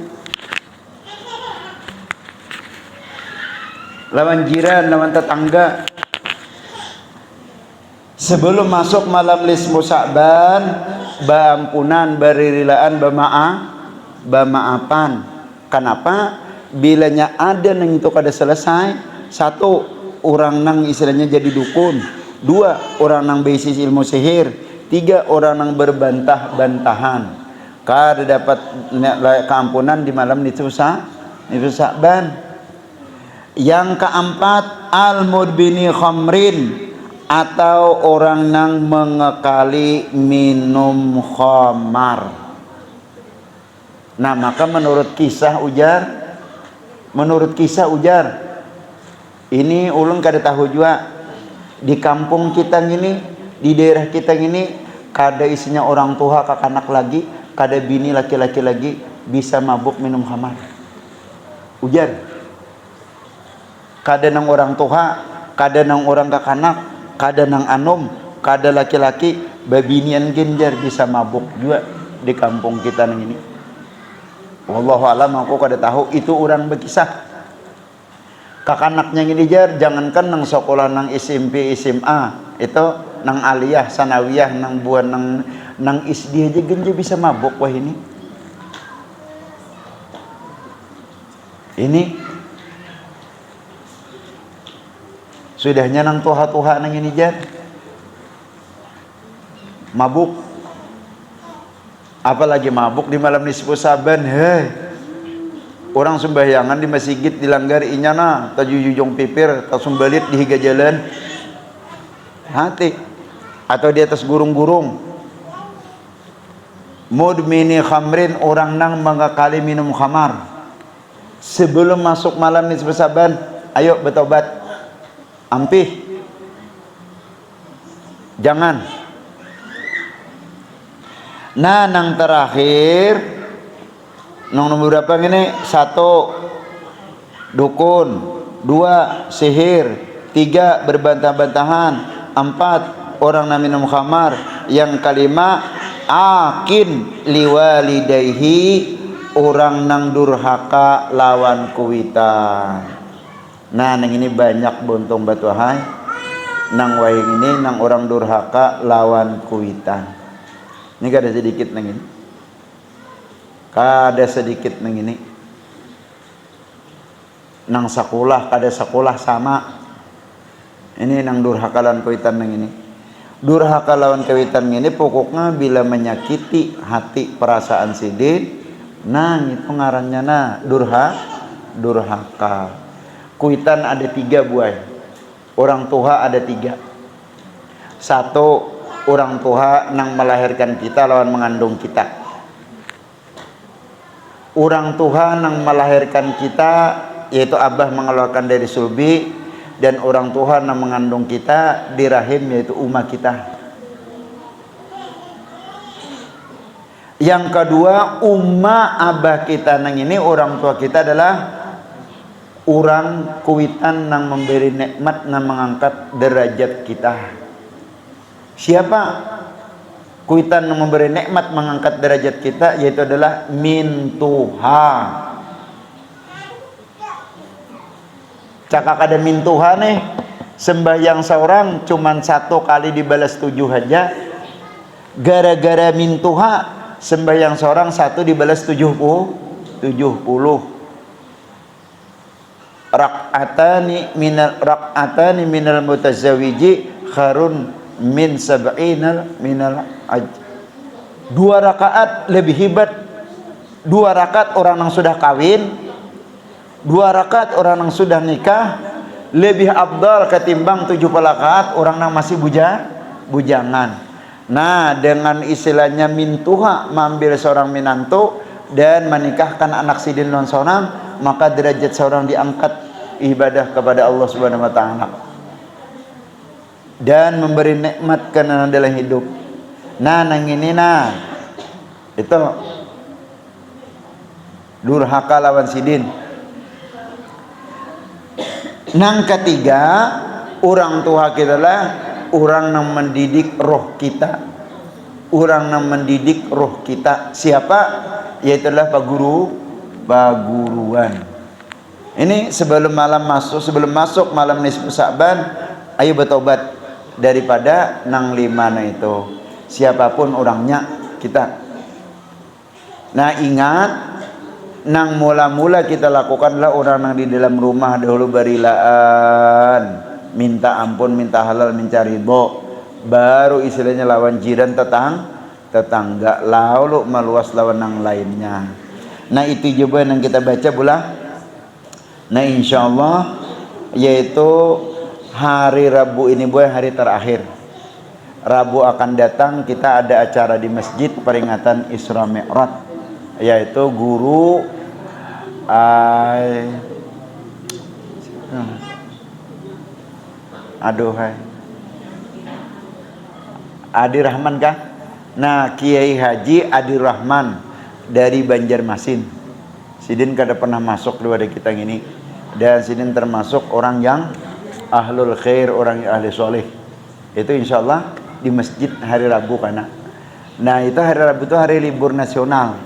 Lawan jiran, lawan tetangga. Sebelum masuk malam nisfu Sa'ban, baampunan, baririlaan, bamaafan. Kenapa? Bilanya ada nang itu kada selesai. 1, orang nang istilahnya jadi dukun. 2, orang nang basis ilmu sihir. 3 orang yang berbantah-bantahan kada dapat keampunan di malam nisfu Sa'ban. Yang keempat, al-mudbini khamrin, atau orang yang mengekali minum khamar. Nah, maka menurut kisah ujar, ini ulun kada tahu juga di kampung kita gini, di daerah kita gini, kada isinya orang tua kakanak lagi, kada bini laki-laki lagi bisa mabuk minum khamar. Ujar. Kada nang orang tua, kada nang orang kakanak, kada nang anom, kada laki-laki, babinian genjar bisa mabuk juga di kampung kita nang ini. Wallahu alam, aku kada tahu, itu orang berkisah. Kakanaknya ini jar, jangankan nang sekolah nang SMP, SMA, itu nang aliyah, sanawiyah, nang buan nang isdi aja genjar bisa mabuk wah ini. Ini sudahnya nang tuha-tuha nang ini jar mabuk, apalagi mabuk di malam nisfu Sa'ban. Hei, orang sembahyangan di masjid dilanggar inyana tajujujong pipir tasumbalit di higa jalan hati atau di atas gurung-gurung. Mudmini khamrin, orang nang mengakali minum khamar. Sebelum masuk malam nisfu Sa'ban, ayo bertobat, ampih, jangan. Nah, nang terakhir, nang nomor berapa ini? 1 dukun, 2 sihir, 3 berbantah-bantahan, 4 orang yang minum khamar, yang kelima akin liwalidayhi, orang nang durhaka lawan kuitan. Nah, nang ini banyak bontong batuhai, nang wayang ini nang orang durhaka lawan kuitan. Ini kada sedikit nang ini, kada sedikit nang ini. Nang sekolah kada sekolah sama. Ini nang durhaka lawan kuitan nang ini. Durhaka lawan kuitan ini pokoknya bila menyakiti hati perasaan sidin, nah itu ngarannya nah durhaka. Kuitan ada 3 buah. Orang tua ada 3. 1, orang tua nang melahirkan kita lawan mengandung kita. Orang tua nang melahirkan kita yaitu abah mengeluarkan dari sulbi, dan orang tua nang mengandung kita di rahim yaitu umah kita. Yang kedua, umma abah kita nang ini, orang tua kita adalah orang kuitan nang memberi nikmat nang mengangkat derajat kita. Siapa kuitan nang memberi nikmat mengangkat derajat kita? Yaitu adalah min Tuha. Cakak ada min Tuha nih, sembahyang seorang cuman 1 kali dibalas 7 aja. Gara-gara min Tuha, sembahyang seorang 1 dibalas 70. Rak'atani minal mutazawiji kharun min sab'inal minal aj. 2 rakaat lebih hebat. 2 rakaat orang yang sudah kawin, 2 rakaat orang yang sudah nikah lebih afdal ketimbang 7 rakaat orang yang masih bujangan. Nah, dengan istilahnya min Tuha, mengambil seorang minantu dan menikahkan anak sidin non seorang, maka derajat seorang diangkat ibadah kepada Allah Subhanahu wa taala dan memberi nikmat karena dalam hidup. Nah, nang ini nah itu durhaka lawan sidin. Nang ketiga, orang tua kita lah orang yang mendidik roh kita. Orang yang mendidik roh kita siapa? Yaitulah Pak Guru, Baguruan. Ini sebelum masuk malam nisfu Sa'ban, ayo bertobat daripada nang 5 na itu. Siapapun orangnya kita. Nah, ingat, nang mula-mula kita lakukanlah orang yang di dalam rumah dahulu barilaan, minta ampun, minta halal, minta ridho, baru istilahnya lawan jiran tetangga, lalu meluas lawan yang lainnya. Nah itu juga yang kita baca pula. Nah insyaallah yaitu hari Rabu ini boy, hari terakhir. Rabu akan datang kita ada acara di masjid peringatan Isra Mi'raj, yaitu guru Adi Rahman kah? Nah, Kiai Haji Adi Rahman dari Banjarmasin. Sidin kada pernah masuk keluar kita ini. Dan Sidin termasuk orang yang ahlul khair, orang yang ahli soleh. Itu insyaallah di masjid hari Rabu karena. Nah, itu hari Rabu itu hari libur nasional.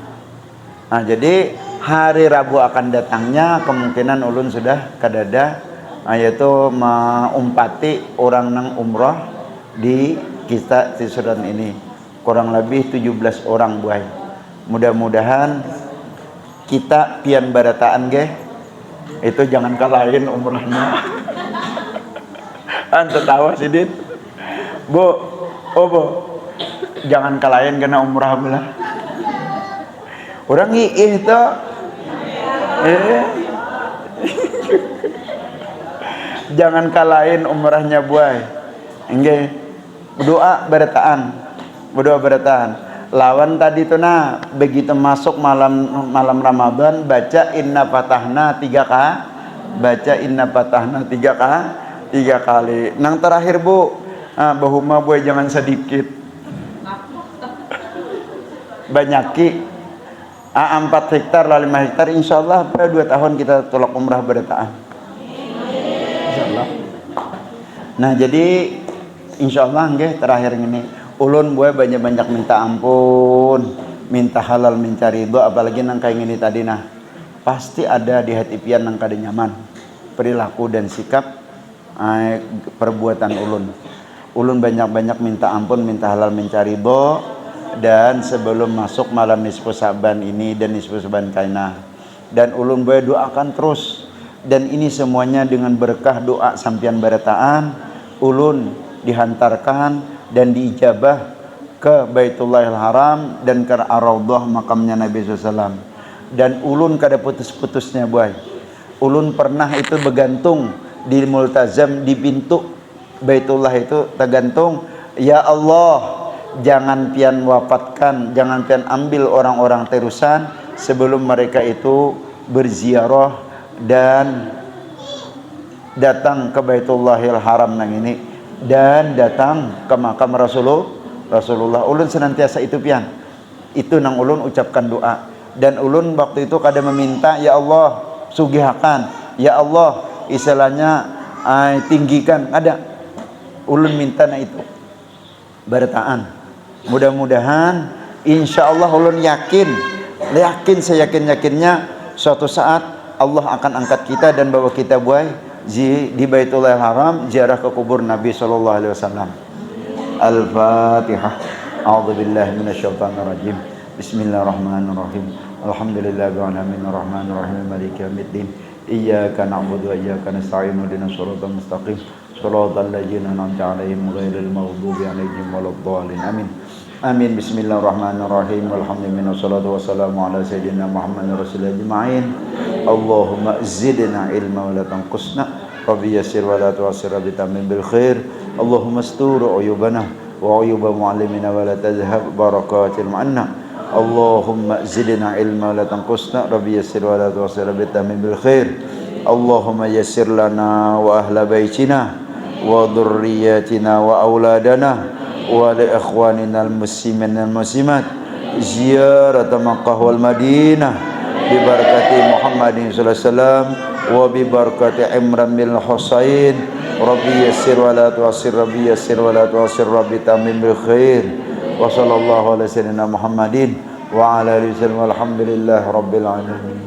Nah, jadi hari Rabu akan datangnya kemungkinan ulun sudah kadada, yaitu mengumpati orang nang umroh di kita tisuran ini kurang lebih 17 orang buai. Mudah-mudahan kita pian barataan ge itu jangan kalahin umrahnya. Anta tawa Sidin bu, bu jangan kalahin kena umrah belah. Orang iih to jangan kalahin umrahnya buai. Nggih, berdoa berataan. Lawan tadi tuh nah begitu masuk malam Ramadan baca inna fatahna 3 kali. Nang terakhir bu, bahuma buai jangan sedikit. Banyaki 4 hektar lah 5 hektar insyaallah pada 2 tahun kita tolak umrah berataan insyaallah. Nah jadi insyaallah nggih terakhir ini ulun buat banyak-banyak minta ampun, minta halal, minta ridho, apalagi nang kayak gini tadi nah pasti ada di hati pian nang kada nyaman perilaku dan sikap perbuatan ulun banyak-banyak minta ampun, minta halal, minta ridho. Dan sebelum masuk malam nisfu Saban ini dan nisfu Saban kainah, dan ulun boleh doakan terus, dan ini semuanya dengan berkah doa sampian barataan ulun dihantarkan dan diijabah ke Baitullahil Haram dan ke Ar-Raudhah makamnya Nabi SAW. Dan ulun kada putus-putusnya boy. Ulun pernah itu bergantung di multazam di pintu Baitullah itu tergantung, ya Allah jangan pian wafatkan, jangan pian ambil orang-orang terusan sebelum mereka itu berziarah dan datang ke Baitullahil Haram nang ini dan datang ke makam Rasulullah. Ulun senantiasa itu pian. Itu nang ulun ucapkan doa. Dan ulun waktu itu kada meminta ya Allah sugihakan, ya Allah istilahnya tinggikan, ada. Ulun minta na itu barataan. Mudah-mudahan insyaallah ulun yakin seyakin-yakinnya suatu saat Allah akan angkat kita dan bawa kita buai di Baitullahil Haram ziarah ke kubur Nabi sallallahu alaihi wasallam. Al-Fatihah. A'udzubillahi minasyaitonir rajim. Bismillahirrahmanirrahim. Alhamdulillahirabbil alamin arrahmanir rahim maliki yaumiddin. Iyyaka na'budu wa iyyaka nasta'in ihdinas siratal mustaqim. Shiratal ladzina an'amta 'alaihim ghairil maghdubi 'alaihim waladdallin. Amin. Amin. Bismillahirrahmanirrahim. Alhamdulillah wassalatu wassalamu ala sayyidina Muhammadin rasulillah ajma'in. Allahumma zidna ilma wa la tanqusna. Rabbi yassir wa la tu'assir bi tamim bil khair. Allahumma astur uyubana wa uyuba muallimina wa la tazhab barakatil ma'anna. Allahumma zidna ilma wa la tanqusna. Rabbi yassir wa la tu'assir bi tamim bil khair. Allahumma yassir lana wa ahla baitina wa dhurriyyatina wa auladana wa li ikhwanina al-muslimin wal muslimat ziyarat Makkah wal Madinah bi barakati Muhammadin sallallahu alaihi wasallam wa bi barakati Imran bin Husain. Rabbi yassir wa la tu'assir, Rabbi yassir wa la tu'assir, Rabbi tamim bil khair. Wa sallallahu ala sayyidina Muhammadin wa ala alihi wasallam walhamdulillahi rabbil alamin.